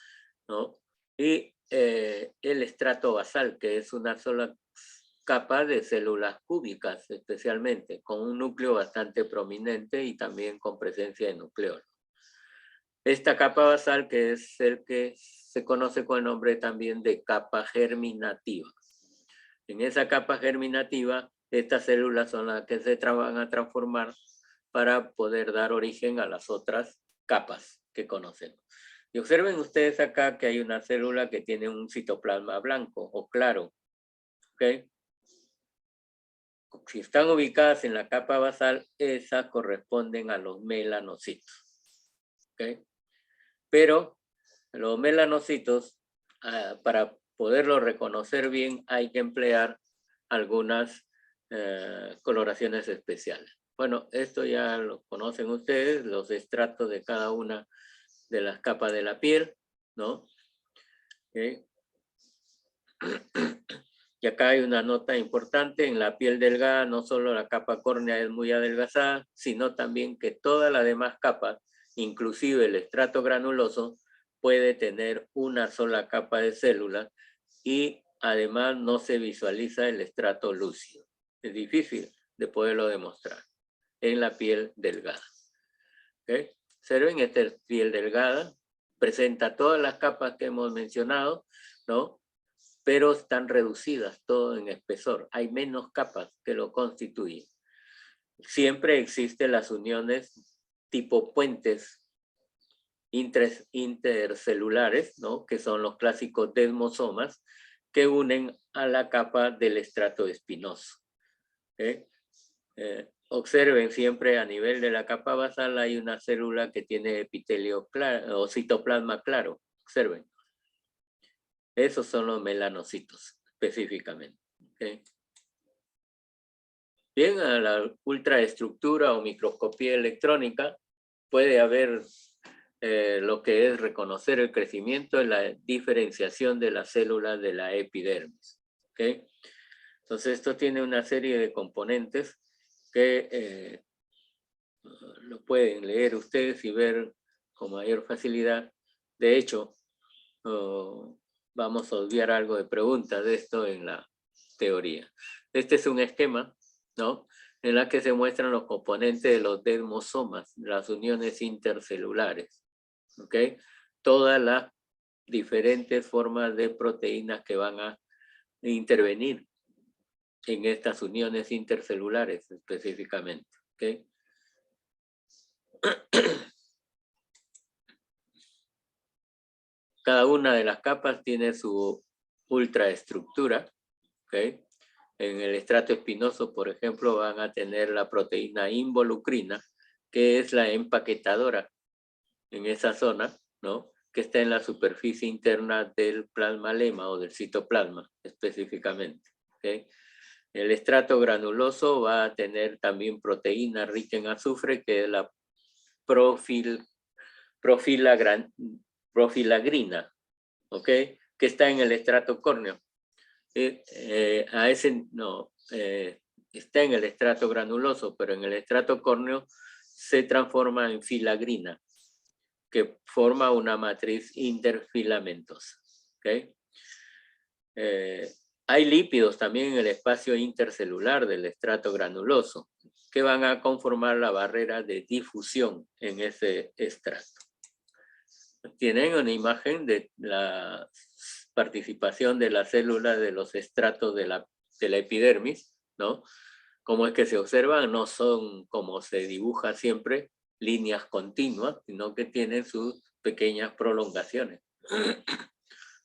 ¿no? Y el estrato basal, que es una sola capa de células cúbicas, especialmente, con un núcleo bastante prominente y también con presencia de nucleolo. Esta capa basal, que es el que se conoce con el nombre también de capa germinativa. En esa capa germinativa, estas células son las que se van a transformar para poder dar origen a las otras capas que conocemos. Y observen ustedes acá que hay una célula que tiene un citoplasma blanco o claro. ¿Ok? Si están ubicadas en la capa basal, esas corresponden a los melanocitos. ¿Ok? Pero los melanocitos, para poderlos reconocer bien, hay que emplear algunas coloraciones especiales. Bueno, esto ya lo conocen ustedes, los estratos de cada una de las capas de la piel, ¿no? ¿Okay? Y acá hay una nota importante: en la piel delgada no solo la capa córnea es muy adelgazada, sino también que todas las demás capas, inclusive el estrato granuloso, puede tener una sola capa de células y además no se visualiza el estrato lúcido. Es difícil de poderlo demostrar en la piel delgada. ¿Okay? Observen, esta es piel delgada, presenta todas las capas que hemos mencionado, ¿no? Pero están reducidas todo en espesor. Hay menos capas que lo constituyen. Siempre existen las uniones tipo puentes intercelulares, ¿no? Que son los clásicos desmosomas, que unen a la capa del estrato espinoso. Observen, siempre a nivel de la capa basal hay una célula que tiene epitelio claro o citoplasma claro. Observen. Esos son los melanocitos, específicamente. ¿Okay? Bien, a la ultraestructura o microscopía electrónica puede haber lo que es reconocer el crecimiento en la diferenciación de las células de la epidermis. ¿Okay? Entonces, esto tiene una serie de componentes que lo pueden leer ustedes y ver con mayor facilidad. De hecho, vamos a obviar algo de preguntas de esto en la teoría. Este es un esquema, ¿no? En la que se muestran los componentes de los desmosomas, las uniones intercelulares. ¿Ok? Todas las diferentes formas de proteínas que van a intervenir en estas uniones intercelulares específicamente. ¿Ok? Cada una de las capas tiene su ultraestructura. ¿Okay? En el estrato espinoso, por ejemplo, van a tener la proteína involucrina, que es la empaquetadora en esa zona, ¿no? Que está en la superficie interna del plasmalema o del citoplasma específicamente. ¿Okay? El estrato granuloso va a tener también proteína rica en azufre, que es la profilagrina, ¿ok? Que está en el estrato córneo. Está en el estrato granuloso, pero en el estrato córneo se transforma en filagrina, que forma una matriz interfilamentosa. ¿Okay? Hay lípidos también en el espacio intercelular del estrato granuloso, que van a conformar la barrera de difusión en ese estrato. Tienen una imagen de la participación de las células de los estratos de la epidermis, ¿no? Como es que se observan, no son como se dibuja siempre, líneas continuas, sino que tienen sus pequeñas prolongaciones.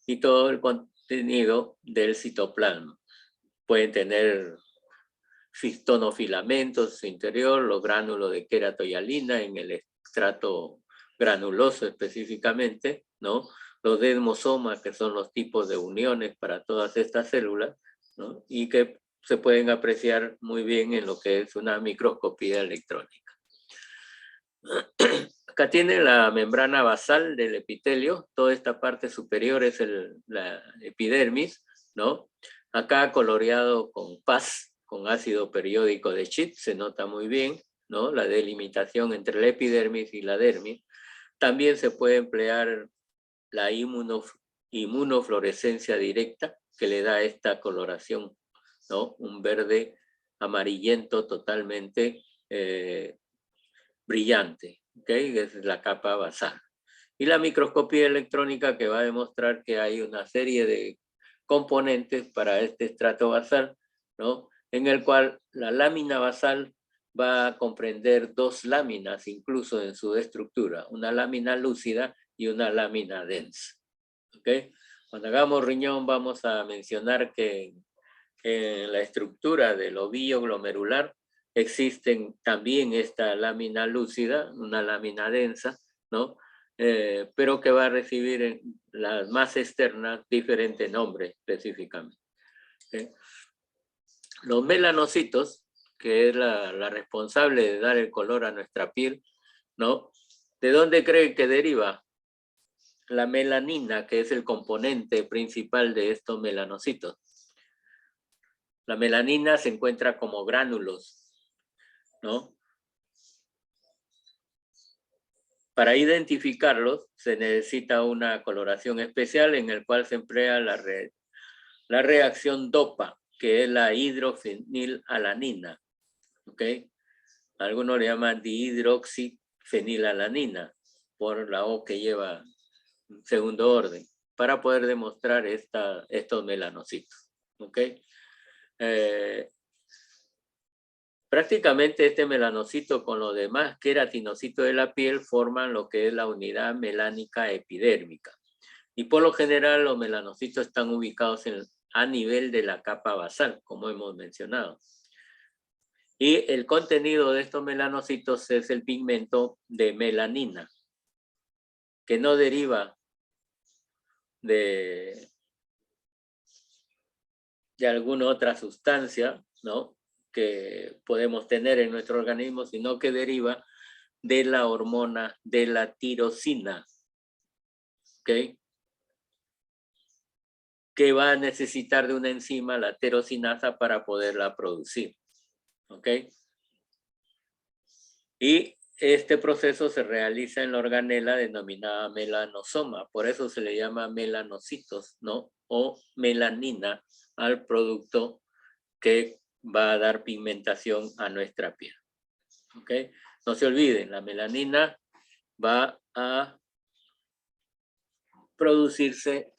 Y todo el contenido del citoplasma. Pueden tener tonofilamentos en su interior, los gránulos de queratohialina en el estrato granuloso específicamente, ¿no? Los desmosomas, que son los tipos de uniones para todas estas células, ¿no? Y que se pueden apreciar muy bien en lo que es una microscopía electrónica. Acá tiene la membrana basal del epitelio, toda esta parte superior es la epidermis, ¿no? Acá coloreado con PAS, con ácido periódico de Schitt, se nota muy bien, ¿no? La delimitación entre la epidermis y la dermis. También se puede emplear la inmunofluorescencia directa, que le da esta coloración, ¿no? Un verde amarillento totalmente brillante, ¿okay? Es la capa basal. Y la microscopía electrónica, que va a demostrar que hay una serie de componentes para este estrato basal, ¿no? En el cual la lámina basal va a comprender dos láminas incluso en su estructura, una lámina lúcida y una lámina densa. ¿Okay? Cuando hagamos riñón vamos a mencionar que en la estructura del ovillo glomerular existen también esta lámina lúcida, una lámina densa, ¿no? Pero que va a recibir en las más externas diferente nombre específicamente. ¿Okay? Los melanocitos, que es la responsable de dar el color a nuestra piel, ¿no? ¿De dónde creen que deriva? La melanina, que es el componente principal de estos melanocitos. La melanina se encuentra como gránulos, ¿no? Para identificarlos se necesita una coloración especial en el cual se emplea la reacción DOPA, que es la hidrofenilalanina, ¿ok? Algunos le llaman dihidroxifenilalanina por la O que lleva segundo orden, para poder demostrar estos melanocitos, ¿ok? Prácticamente este melanocito con los demás queratinocitos de la piel forman lo que es la unidad melánica epidérmica. Y por lo general los melanocitos están ubicados a nivel de la capa basal, como hemos mencionado. Y el contenido de estos melanocitos es el pigmento de melanina, que no deriva de de alguna otra sustancia, ¿no?, que podemos tener en nuestro organismo, sino que deriva de la hormona de la tirosina, ¿ok?, que va a necesitar de una enzima, la tirosinasa, para poderla producir, ¿ok? Y este proceso se realiza en la organela denominada melanosoma, por eso se le llama melanocitos, ¿no?, o melanina al producto que va a dar pigmentación a nuestra piel, ¿ok? No se olviden, la melanina va a producirse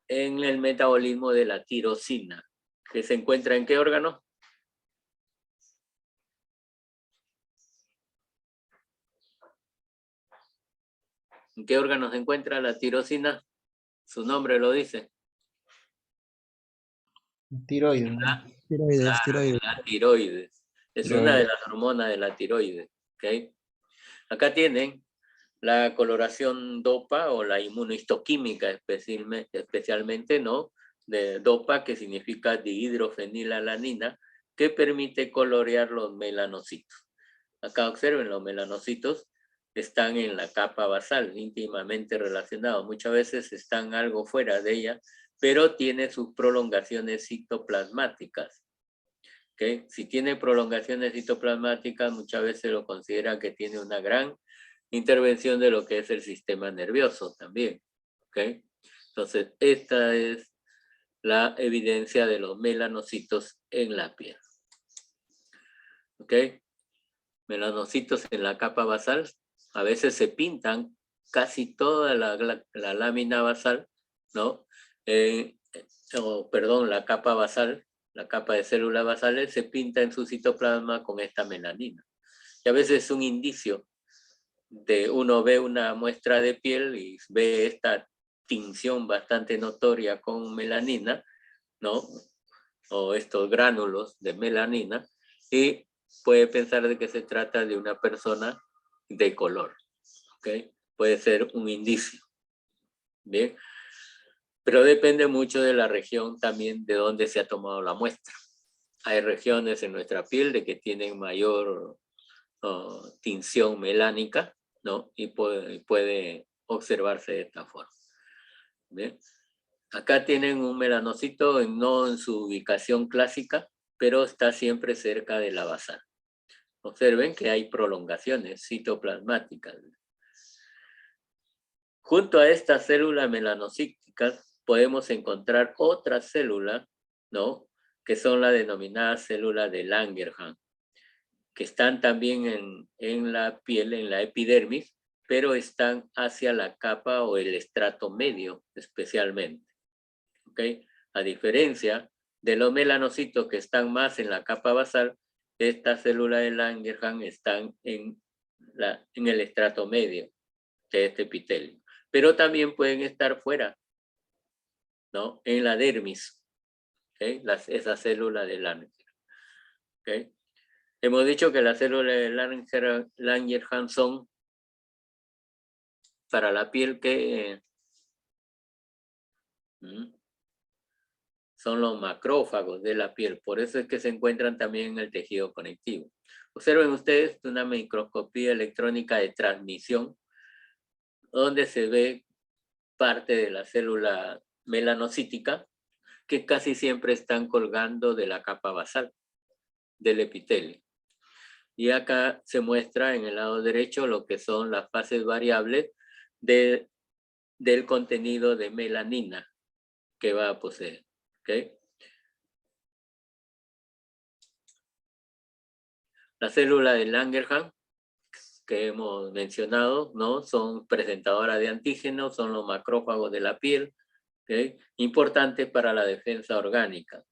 en el metabolismo de la tirosina, que se encuentra ¿en qué órgano? ¿En qué órgano se encuentra la tirosina? Su nombre lo dice. Tiroides, ¿no? Tiroides, tiroides. La tiroides. Es una de Tiroides. las hormonas de la tiroides, ¿ok? Acá tienen la coloración DOPA o la inmunohistoquímica especialmente, ¿no?, de DOPA, que significa dihidrofenilalanina, que permite colorear los melanocitos. Acá observen, los melanocitos están en la capa basal, íntimamente relacionados. Muchas veces están algo fuera de ella, pero tiene sus prolongaciones citoplasmáticas. ¿Okay? Si tiene prolongaciones citoplasmáticas, muchas veces lo considera que tiene una gran intervención de lo que es el sistema nervioso también. ¿Okay? Entonces, esta es la evidencia de los melanocitos en la piel. ¿Ok? Melanocitos en la capa basal. A veces se pintan casi toda la lámina basal, ¿no? Perdón, la capa basal, la capa de células basales se pinta en su citoplasma con esta melanina. Y a veces es un indicio de uno ve una muestra de piel y ve esta tinción bastante notoria con melanina, ¿no? O estos gránulos de melanina, y puede pensar de que se trata de una persona de color, ¿ok? Puede ser un indicio, ¿bien? Pero depende mucho de la región también de donde se ha tomado la muestra. Hay regiones en nuestra piel de que tienen mayor tinción melánica, ¿no? Y puede observarse de esta forma. ¿Bien? Acá tienen un melanocito, no en su ubicación clásica, pero está siempre cerca de la basal. Observen que hay prolongaciones citoplasmáticas. Junto a estas células melanocíticas podemos encontrar otras células, ¿no?, que son las denominadas células de Langerhans, que están también en la piel, en la epidermis, pero están hacia la capa o el estrato medio especialmente. ¿Ok? A diferencia de los melanocitos que están más en la capa basal, estas células de Langerhans están en el estrato medio de este epitelio. Pero también pueden estar fuera, ¿no?, en la dermis, ¿okay? Esas células de Langerhans. ¿Okay? Hemos dicho que las células de Langerhans son para la piel que son los macrófagos de la piel. Por eso es que se encuentran también en el tejido conectivo. Observen ustedes una microscopía electrónica de transmisión donde se ve parte de la célula melanocítica que casi siempre están colgando de la capa basal del epitelio. Y acá se muestra en el lado derecho lo que son las fases variables del contenido de melanina que va a poseer. ¿Okay? La célula de Langerhans que hemos mencionado, ¿no?, son presentadoras de antígenos, son los macrófagos de la piel, ¿okay?, importantes para la defensa orgánica.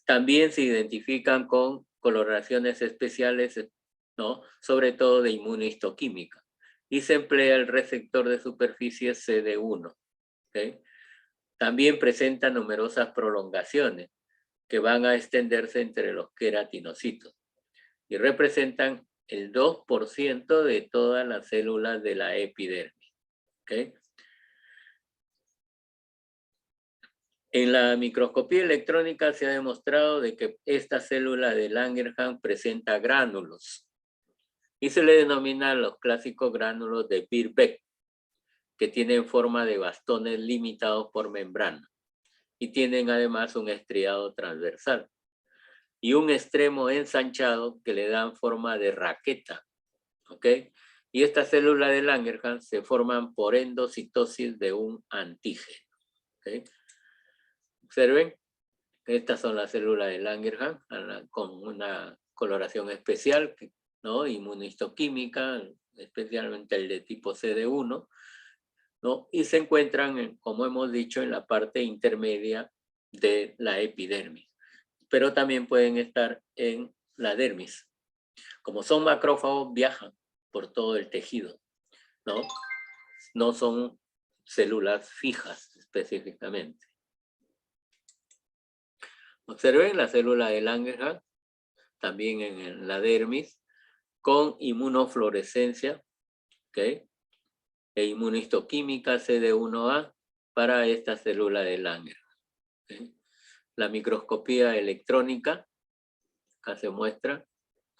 También se identifican con coloraciones especiales, ¿no?, sobre todo de inmunohistoquímica, y se emplea el receptor de superficie CD1. ¿Okay? También presenta numerosas prolongaciones que van a extenderse entre los queratinocitos y representan el 2% de todas las células de la epidermis. ¿Okay? En la microscopía electrónica se ha demostrado de que esta célula de Langerhans presenta gránulos y se le denomina los clásicos gránulos de Birbeck, que tienen forma de bastones limitados por membrana y tienen además un estriado transversal y un extremo ensanchado que le dan forma de raqueta, ¿ok? Y estas células de Langerhans se forman por endocitosis de un antígeno, ¿ok? Observen, estas son las células de Langerhans con una coloración especial, ¿no? Inmunistoquímica, especialmente el de tipo CD1, ¿no? Y se encuentran, como hemos dicho, en la parte intermedia de la epidermis, pero también pueden estar en la dermis. Como son macrófagos, viajan por todo el tejido, ¿no? No son células fijas específicamente. Observen la célula de Langerhans, también en la dermis, con inmunofluorescencia, ¿ok? E inmunistoquímica CD1A para esta célula de Langerhans, ¿okay? La microscopía electrónica, acá se muestra,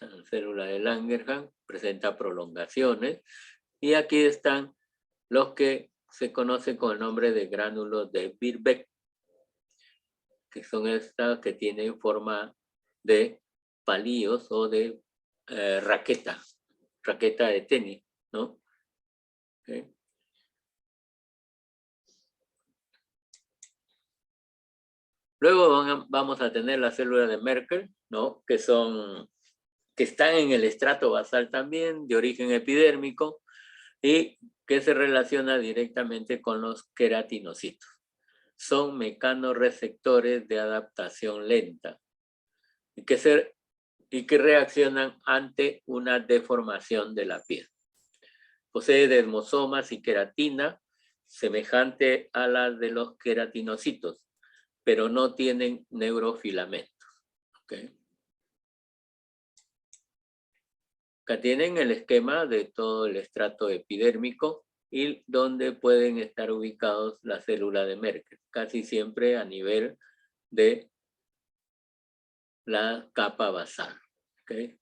la célula de Langerhans presenta prolongaciones y aquí están los que se conocen con el nombre de gránulos de Birbeck, que son estas que tienen forma de palillos o de raqueta de tenis, ¿no? ¿Okay? Luego vamos a tener las células de Merkel, ¿no? Que están en el estrato basal también, de origen epidérmico, y que se relaciona directamente con los queratinocitos. Son mecanorreceptores de adaptación lenta y que reaccionan ante una deformación de la piel. Posee desmosomas y queratina semejante a la de los queratinocitos, pero no tienen neurofilamentos. ¿Okay? Acá tienen el esquema de todo el estrato epidérmico y donde pueden estar ubicados las células de Merkel, casi siempre a nivel de la capa basal. ¿Okay?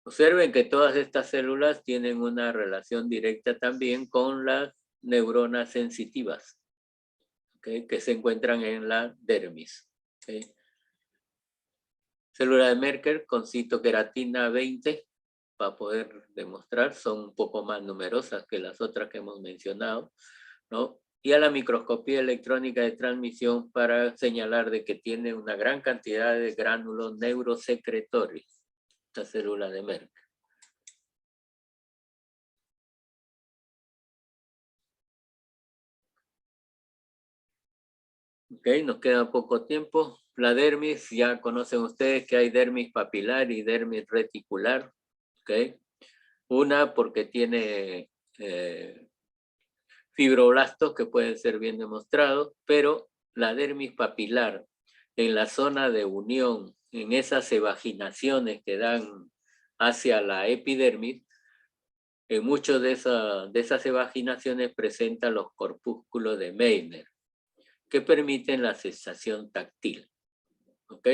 Observen que todas estas células tienen una relación directa también con las neuronas sensitivas, ¿okay? Que se encuentran en la dermis. ¿Okay? Célula de Merkel con citoqueratina 20, para poder demostrar, son un poco más numerosas que las otras que hemos mencionado, ¿no? Y a la microscopía electrónica de transmisión para señalar de que tiene una gran cantidad de gránulos neurosecretorios, esta célula de Merkel. Ok, nos queda poco tiempo. La dermis, ya conocen ustedes que hay dermis papilar y dermis reticular. Ok, una porque tiene fibroblastos que pueden ser bien demostrados, pero la dermis papilar en la zona de unión, en esas evaginaciones que dan hacia la epidermis, en muchas de esas evaginaciones presenta los corpúsculos de Meissner, que permiten la sensación táctil. ¿Ok?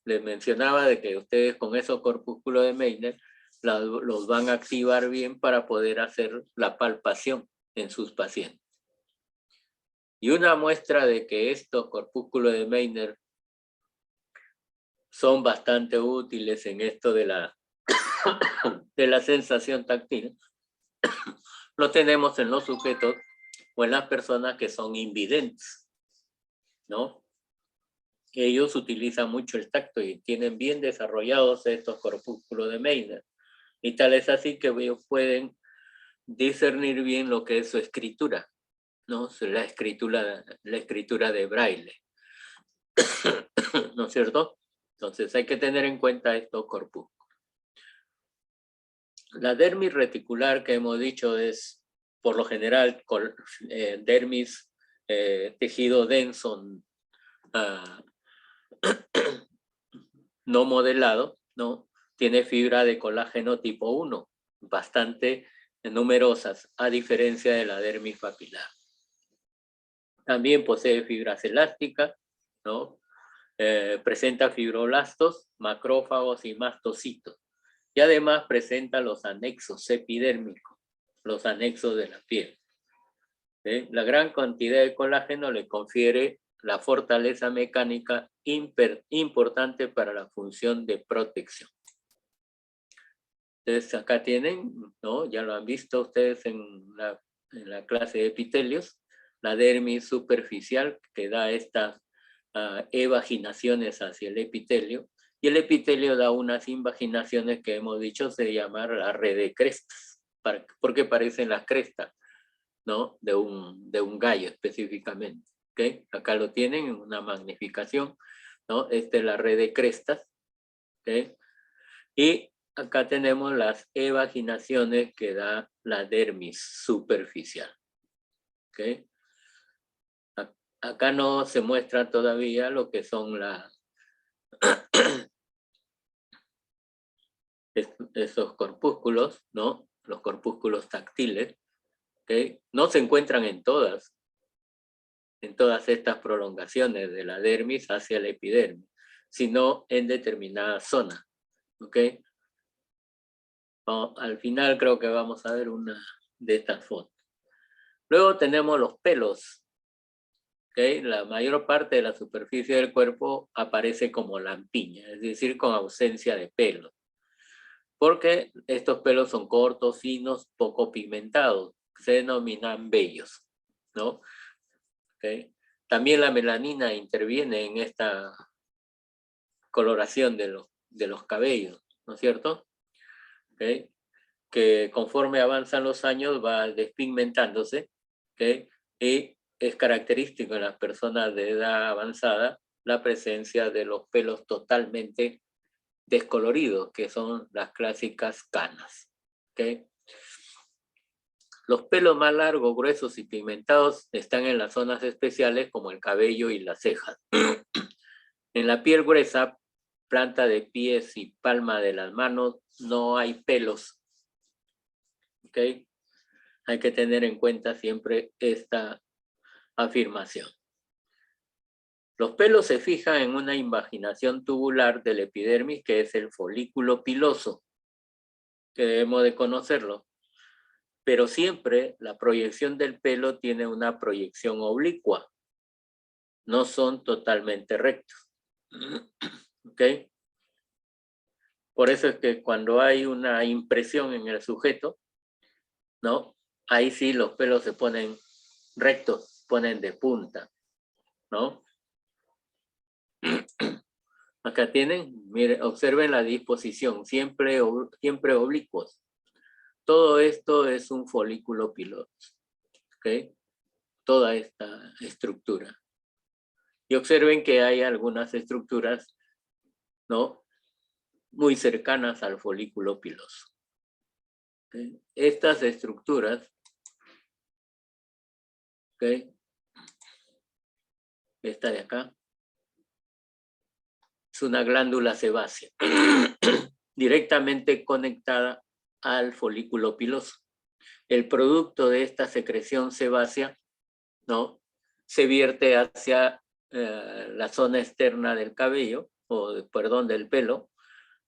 Les mencionaba de que ustedes con esos corpúsculos de Meissner los van a activar bien para poder hacer la palpación en sus pacientes. Y una muestra de que estos corpúsculos de Meissner son bastante útiles en esto de la sensación táctil, lo tenemos en los sujetos o en las personas que son invidentes, ¿no? Ellos utilizan mucho el tacto y tienen bien desarrollados estos corpúsculos de Meissner. Y tal es así que ellos pueden discernir bien lo que es su escritura, ¿no? La escritura de Braille. ¿No es cierto? Entonces hay que tener en cuenta estos corpúsculos. La dermis reticular que hemos dicho es, por lo general, dermis tejido denso no modelado, ¿no? Tiene fibra de colágeno tipo 1, bastante numerosas, a diferencia de la dermis papilar. También posee fibras elásticas, ¿no? Presenta fibroblastos, macrófagos y mastocitos. Y además presenta los anexos epidérmicos, los anexos de la piel. La gran cantidad de colágeno le confiere la fortaleza mecánica importante para la función de protección. Entonces acá tienen, ¿no? Ya lo han visto ustedes en la clase de epitelios, la dermis superficial que da estas evaginaciones hacia el epitelio, y el epitelio da unas invaginaciones que hemos dicho se llama la red de crestas, porque parecen las crestas, ¿no? De un gallo específicamente. ¿Okay? Acá lo tienen en una magnificación, ¿no? Esta es la red de crestas. ¿Okay? Y acá tenemos las evaginaciones que da la dermis superficial. ¿Okay? Acá no se muestra todavía lo que son esos corpúsculos, ¿no? Los corpúsculos táctiles, ¿okay? No se encuentran en todas estas prolongaciones de la dermis hacia la epidermis, sino en determinadas zonas, ¿ok? Al final creo que vamos a ver una de estas fotos. Luego tenemos los pelos, ¿ok? La mayor parte de la superficie del cuerpo aparece como lampiña, es decir, con ausencia de pelo, porque estos pelos son cortos, finos, poco pigmentados, se denominan vellos, ¿no? ¿Okay? También la melanina interviene en esta coloración de los cabellos, ¿no es cierto? ¿Okay? Que conforme avanzan los años va despigmentándose, ¿okay? Y es característico en las personas de edad avanzada la presencia de los pelos totalmente descoloridos, que son las clásicas canas. ¿Okay? Los pelos más largos, gruesos y pigmentados están en las zonas especiales como el cabello y las cejas. En la piel gruesa, planta de pies y palma de las manos, no hay pelos. ¿Ok? Hay que tener en cuenta siempre esta afirmación. Los pelos se fijan en una invaginación tubular del epidermis, que es el folículo piloso, que debemos de conocerlo. Pero siempre la proyección del pelo tiene una proyección oblicua. No son totalmente rectos. ¿Ok? Por eso es que cuando hay una impresión en el sujeto, ¿no? Ahí sí los pelos se ponen rectos, ponen de punta, ¿no? Acá tienen, miren, observen la disposición, siempre oblicuos. Todo esto es un folículo piloso, ¿ok? Toda esta estructura. Y observen que hay algunas estructuras, ¿no? Muy cercanas al folículo piloso. ¿Okay? Estas estructuras, ¿okay? Esta de acá, es una glándula sebácea, directamente conectada al folículo piloso. El producto de esta secreción sebácea, ¿no? Se vierte hacia la zona externa del cabello, perdón, del pelo,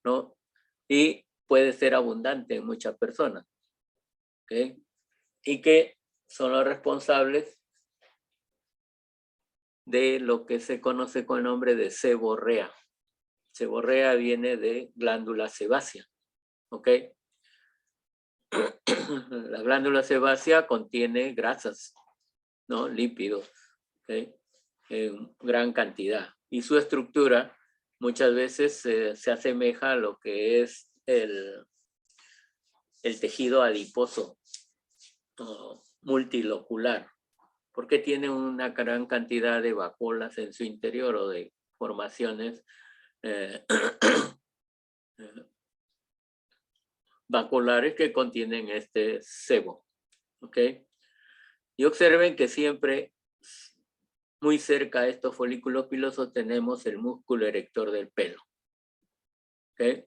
¿no? Y puede ser abundante en muchas personas, ¿okay? Y que son los responsables de lo que se conoce con el nombre de seborrea. Seborrea viene de glándula sebácea, ¿ok? La glándula sebácea contiene grasas, ¿no? Lípidos, ¿okay? En gran cantidad. Y su estructura muchas veces se asemeja a lo que es el tejido adiposo multilocular, porque tiene una gran cantidad de vacuolas en su interior o de formaciones vaculares que contienen este sebo. ¿Ok? Y observen que siempre muy cerca de estos folículos pilosos tenemos el músculo erector del pelo. ¿Ok?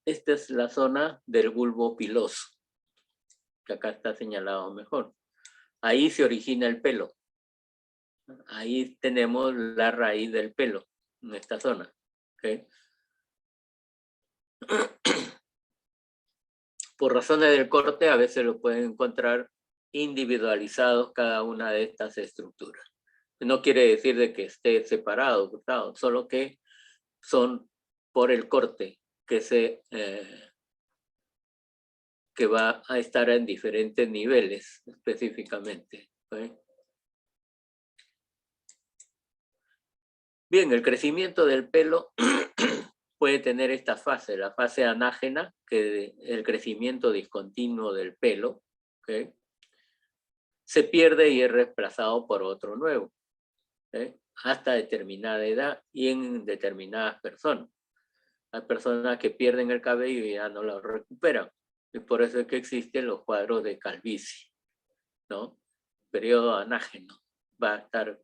Esta es la zona del bulbo piloso, que acá está señalado mejor. Ahí se origina el pelo, Ahí tenemos la raíz del pelo, en esta zona. ¿Okay? Por razones del corte, a veces lo pueden encontrar individualizados cada una de estas estructuras. No quiere decir de que esté separado, cortado, solo que son por el corte que va a estar en diferentes niveles específicamente. ¿Okay? Bien, el crecimiento del pelo puede tener esta fase, la fase anágena, que es el crecimiento discontinuo del pelo, ¿okay? Se pierde y es reemplazado por otro nuevo, ¿okay? Hasta determinada edad y en determinadas personas. Hay personas que pierden el cabello y ya no lo recuperan. Y por eso es que existen los cuadros de calvicie, ¿no? Periodo anágeno va a estar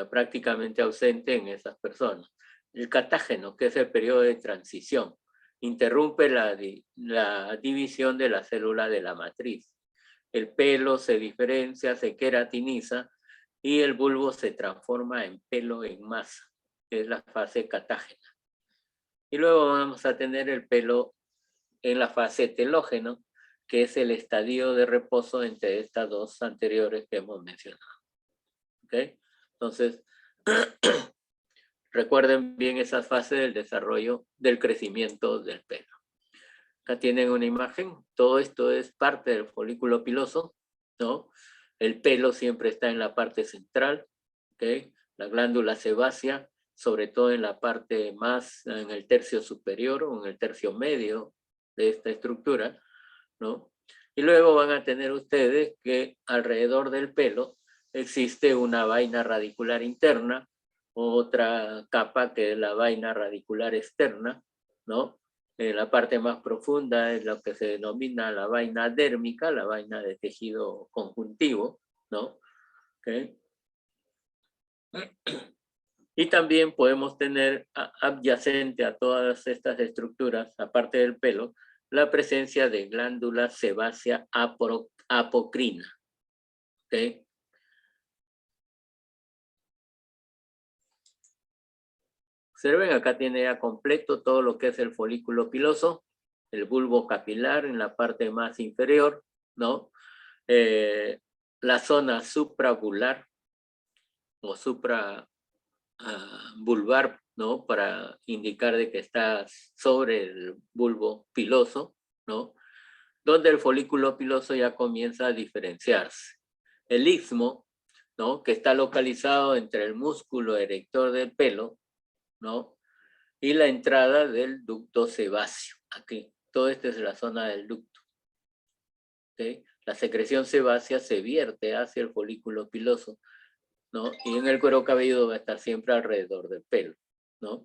prácticamente ausente en esas personas. El catágeno, que es el periodo de transición, interrumpe la división de la célula de la matriz. El pelo se diferencia, se queratiniza y el bulbo se transforma en pelo en masa, que es la fase catágena. Y luego vamos a tener el pelo en la fase telógeno, que es el estadio de reposo entre estas dos anteriores que hemos mencionado. ¿Okay? Entonces, recuerden bien esa fase del desarrollo del crecimiento del pelo. Acá tienen una imagen. Todo esto es parte del folículo piloso, ¿no? El pelo siempre está en la parte central, ¿okay? La glándula sebácea, sobre todo en la parte más, en el tercio superior o en el tercio medio de esta estructura, ¿no? Y luego van a tener ustedes que alrededor del pelo existe una vaina radicular interna, otra capa que es la vaina radicular externa, ¿no? En la parte más profunda es lo que se denomina la vaina dérmica, la vaina de tejido conjuntivo, ¿no? ¿Okay? Y también podemos tener adyacente a todas estas estructuras, aparte del pelo, la presencia de glándula sebácea apocrina. ¿Okay? Observen, acá tiene ya completo todo lo que es el folículo piloso, el bulbo capilar en la parte más inferior, ¿no? La zona suprabular o supravulvar, ¿no? Para indicar de que está sobre el bulbo piloso, ¿no? Donde el folículo piloso ya comienza a diferenciarse. El istmo, ¿no? Que está localizado entre el músculo erector del pelo, ¿no? Y la entrada del ducto sebáceo. Aquí, todo esto es la zona del ducto. ¿Okay? La secreción sebácea se vierte hacia el folículo piloso, ¿no? Y en el cuero cabelludo va a estar siempre alrededor del pelo, ¿no?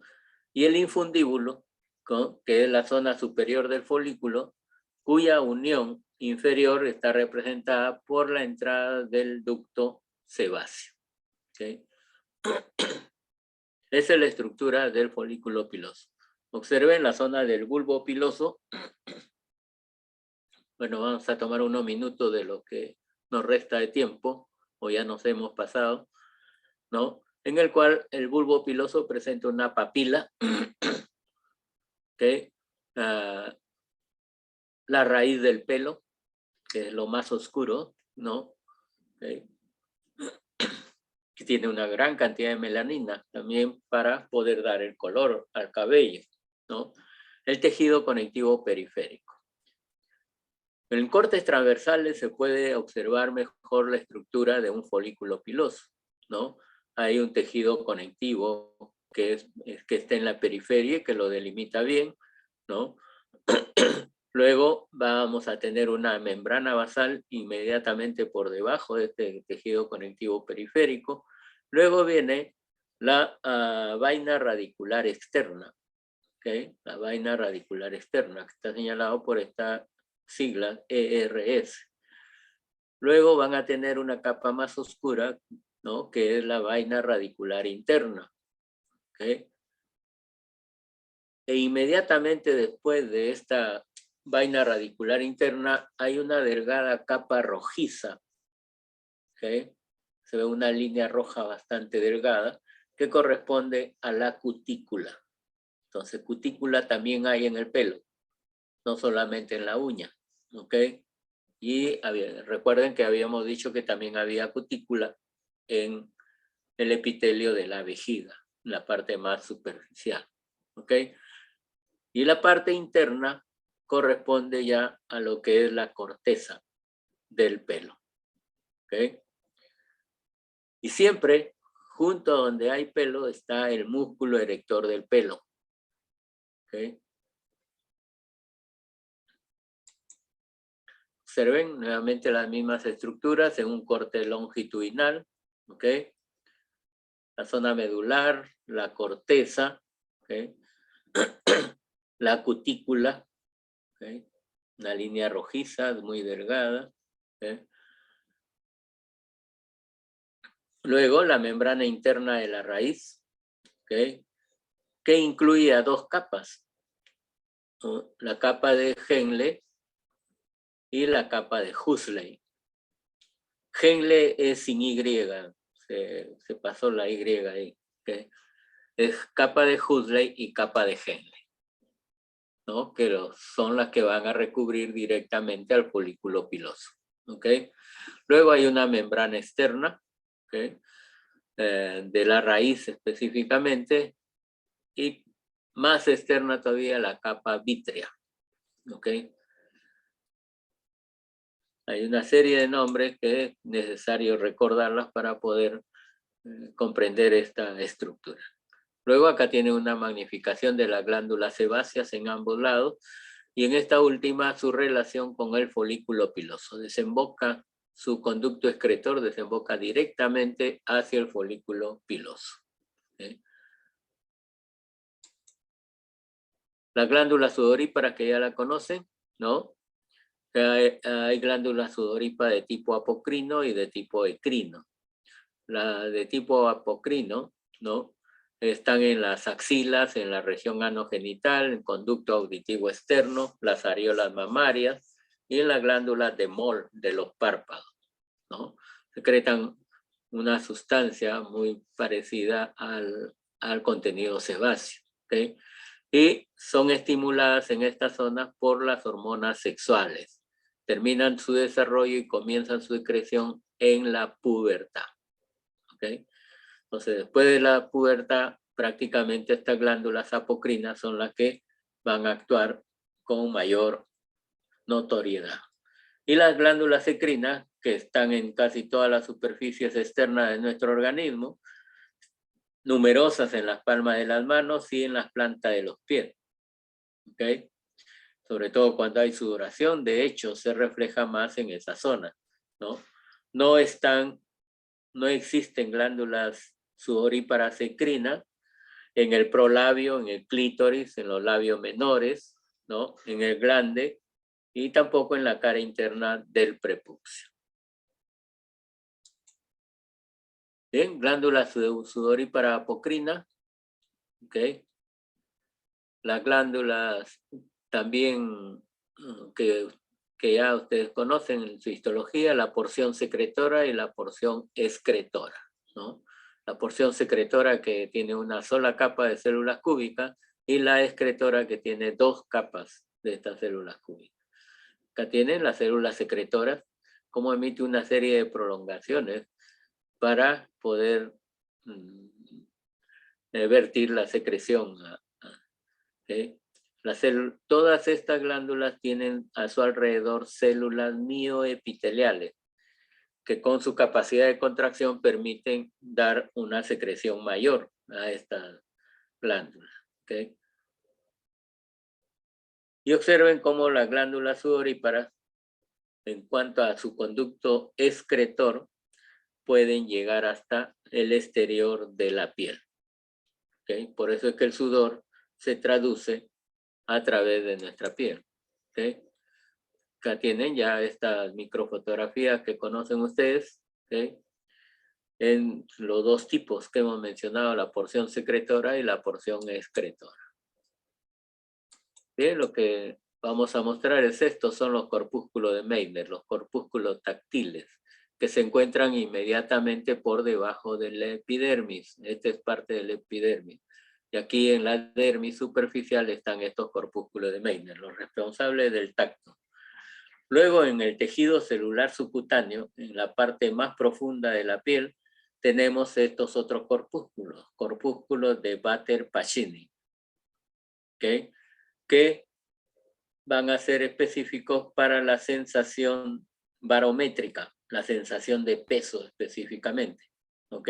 Y el infundíbulo, ¿no? Que es la zona superior del folículo, cuya unión inferior está representada por la entrada del ducto sebáceo. ¿Okay? Esa es la estructura del folículo piloso. Observen la zona del bulbo piloso. Bueno, vamos a tomar unos minutos de lo que nos resta de tiempo, o ya nos hemos pasado, ¿no? En el cual el bulbo piloso presenta una papila, que la raíz del pelo, que es lo más oscuro, ¿no? ¿Okay? Que tiene una gran cantidad de melanina también para poder dar el color al cabello, ¿no? El tejido conectivo periférico. En cortes transversales se puede observar mejor la estructura de un folículo piloso, ¿no? Hay un tejido conectivo que está en la periferia, que lo delimita bien, ¿no? Luego vamos a tener una membrana basal inmediatamente por debajo de este tejido conectivo periférico. Luego viene la vaina radicular externa, ¿okay? La vaina radicular externa, que está señalado por esta sigla ERS. Luego van a tener una capa más oscura, ¿no? Que es la vaina radicular interna. ¿Okay? E inmediatamente después de esta vaina radicular interna hay una delgada capa rojiza. ¿Okay? se ve una línea roja bastante delgada que corresponde a la cutícula. Entonces, cutícula también hay en el pelo, no solamente en la uña, ¿ok? Y recuerden que habíamos dicho que también había cutícula en el epitelio de la vejiga, la parte más superficial, ¿ok? Y la parte interna corresponde ya a lo que es la corteza del pelo, ¿ok? Y siempre, junto a donde hay pelo, está el músculo erector del pelo, ¿ok? Observen nuevamente las mismas estructuras en un corte longitudinal, ¿ok? La zona medular, la corteza, ¿ok? La cutícula, ¿ok? Una línea rojiza muy delgada, ¿ok? Luego la membrana interna de la raíz, ¿ok? Que incluye a dos capas, ¿no? La capa de Henle y la capa de Huxley. Henle es sin Y, se pasó la Y ahí, ¿okay? Es capa de Huxley y capa de Henle, ¿no? Que son las que van a recubrir directamente al folículo piloso, ¿ok? Luego hay una membrana externa, ¿ok? De la raíz específicamente, y más externa todavía la capa vítrea, ¿ok? Hay una serie de nombres que es necesario recordarlas para poder comprender esta estructura. Luego acá tiene una magnificación de las glándulas sebáceas en ambos lados, y en esta última su relación con el folículo piloso. Desemboca, su conducto excretor desemboca directamente hacia el folículo piloso. ¿Okay? La glándula sudorípara, que ya la conocen, ¿no? Hay glándulas sudoríparas de tipo apocrino y de tipo ecrino. La de tipo apocrino, ¿no? Están en las axilas, en la región anogenital, en conducto auditivo externo, las areolas mamarias y en las glándulas de Moll de los párpados, ¿no? Secretan una sustancia muy parecida al contenido sebáceo, ¿okay? Y son estimuladas en esta zona por las hormonas sexuales. Terminan su desarrollo y comienzan su secreción en la pubertad. ¿Okay? Entonces, después de la pubertad, prácticamente estas glándulas apocrinas son las que van a actuar con mayor notoriedad. Y las glándulas ecrinas, que están en casi todas las superficies externas de nuestro organismo, numerosas en las palmas de las manos y en las plantas de los pies. ¿Okay? Sobre todo cuando hay sudoración, de hecho, se refleja más en esa zona, ¿no? No existen glándulas sudoríparas ecrinas en el prolabio, en el clítoris, en los labios menores, ¿no? En el glande y tampoco en la cara interna del prepucio. Bien, glándula sudorípara apocrina, ¿ok? Las glándulas también que ya ustedes conocen en su histología, la porción secretora y la porción excretora, ¿no? La porción secretora que tiene una sola capa de células cúbicas y la excretora que tiene dos capas de estas células cúbicas. Acá tienen las células secretoras, como emite una serie de prolongaciones para poder vertir la secreción. ¿Okay? Todas estas glándulas tienen a su alrededor células mioepiteliales que con su capacidad de contracción permiten dar una secreción mayor a estas glándulas. ¿Okay? Y observen cómo las glándulas sudoríparas, en cuanto a su conducto excretor, pueden llegar hasta el exterior de la piel. ¿Okay? Por eso es que el sudor se traduce a través de nuestra piel. ¿Okay? Acá tienen ya estas microfotografías que conocen ustedes, ¿okay? En los dos tipos que hemos mencionado, la porción secretora y la porción excretora. Bien, lo que vamos a mostrar es esto, son los corpúsculos de Meissner, los corpúsculos táctiles, que se encuentran inmediatamente por debajo de la epidermis. Esta es parte de la epidermis. Y aquí en la dermis superficial están estos corpúsculos de Meissner, los responsables del tacto. Luego, en el tejido celular subcutáneo, en la parte más profunda de la piel, tenemos estos otros corpúsculos de Vater-Pacini, ¿okay? Que van a ser específicos para la sensación barométrica, la sensación de peso específicamente, ¿ok?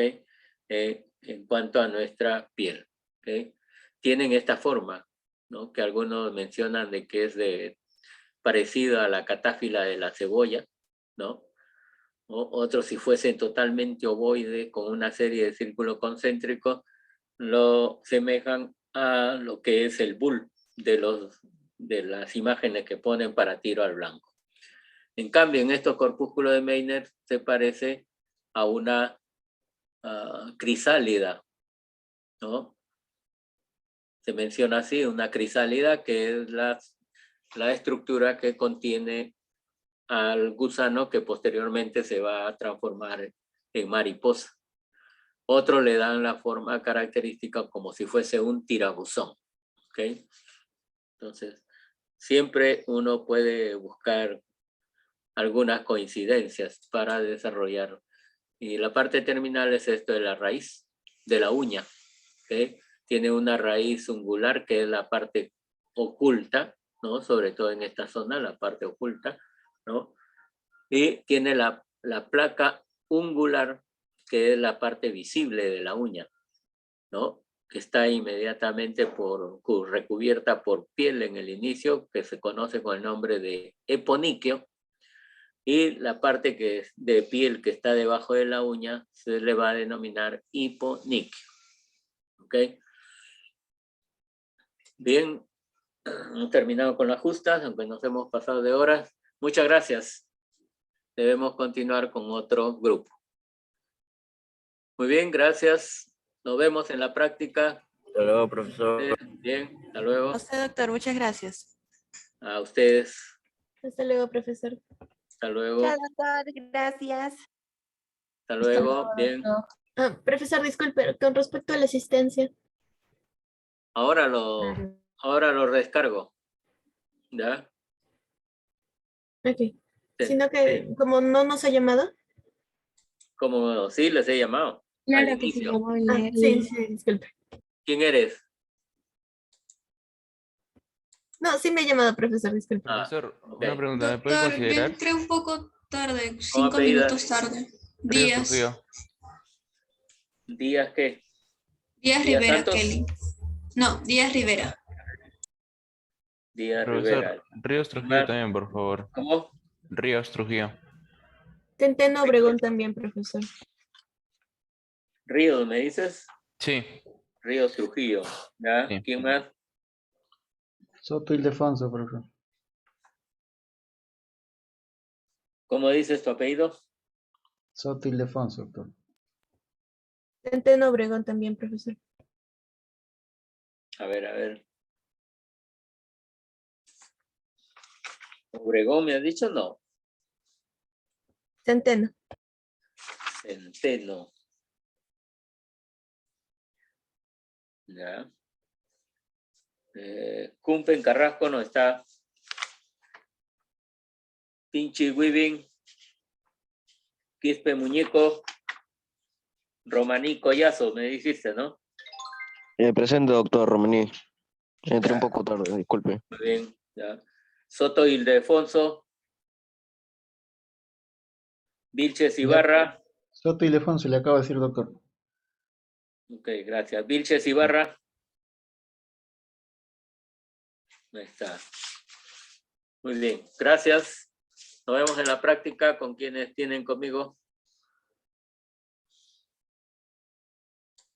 En cuanto a nuestra piel, ¿ok? Tienen esta forma, ¿no? Que algunos mencionan de que es parecida a la catáfila de la cebolla, ¿no? Otros, si fuesen totalmente ovoides con una serie de círculos concéntricos, lo semejan a lo que es el bull de las imágenes que ponen para tiro al blanco. En cambio, en estos corpúsculos de Meissner se parece a una crisálida, ¿no? Se menciona así, una crisálida, que es la estructura que contiene al gusano que posteriormente se va a transformar en mariposa. Otros le dan la forma característica como si fuese un tirabuzón, ¿ok? Entonces, siempre uno puede buscar algunas coincidencias para desarrollar. Y la parte terminal es esto de la raíz de la uña, ¿okay? Tiene una raíz ungular que es la parte oculta, ¿no? Sobre todo en esta zona, la parte oculta, ¿no? Y tiene la placa ungular, que es la parte visible de la uña, ¿no? Que está inmediatamente recubierta por piel en el inicio, que se conoce con el nombre de eponiquio, y la parte de piel que está debajo de la uña se le va a denominar hiponiquio. ¿Ok? Bien, hemos terminado con las justas, aunque nos hemos pasado de horas. Muchas gracias. Debemos continuar con otro grupo. Muy bien, gracias. Nos vemos en la práctica. Hasta luego, profesor. Bien, hasta luego. A usted, doctor, muchas gracias. A ustedes. Hasta luego, profesor. Hasta luego. Chao, doctor. Gracias. Hasta luego. Bien. Profesor, disculpe, con respecto a la asistencia. Ahora lo descargo. ¿Ya? Ok. Sí, Sino que sí. como no nos ha llamado. Como sí, les he llamado. Claro Al que sí, inicio. lo voy a Ah, leer. sí, disculpe. ¿Quién eres? No, sí me ha llamado, profesor, disculpe. Profesor, ok. una pregunta, ¿me puede Doctor, yo considerar? entré un poco tarde, ¿Cómo 5 apellidas? minutos tarde. Ríos Díaz. Trujillo. ¿Díaz qué? Díaz ¿Díaz Rivera, Santos? Kelly. No, Díaz Rivera. Díaz Profesor, Rivera. Ríos Trujillo también, por favor. ¿Cómo? Ríos Trujillo. Centeno Obregón también, profesor. Ríos, ¿me dices? Sí. Ríos Trujillo. ¿Ya? Sí. ¿Quién más? Soto Ildefonso, profesor. ¿Cómo dices tu apellido? Soto Ildefonso, doctor. Centeno Obregón también, profesor. A ver. ¿Obregón me has dicho? No. Centeno. Centeno. Ya. Cumpen Carrasco no está. Pinchi Weaving. Quispe Muñeco. Romaní Collazo, me dijiste, ¿no? Presente, doctor Romaní. Entré Ya. un poco tarde, disculpe. Muy bien, ya. Soto Ildefonso. Vilches Ibarra. Soto Ildefonso, le acabo de decir, doctor. Ok, gracias. Vilches Ibarra. Ahí está. Muy bien, gracias. Nos vemos en la práctica con quienes tienen conmigo.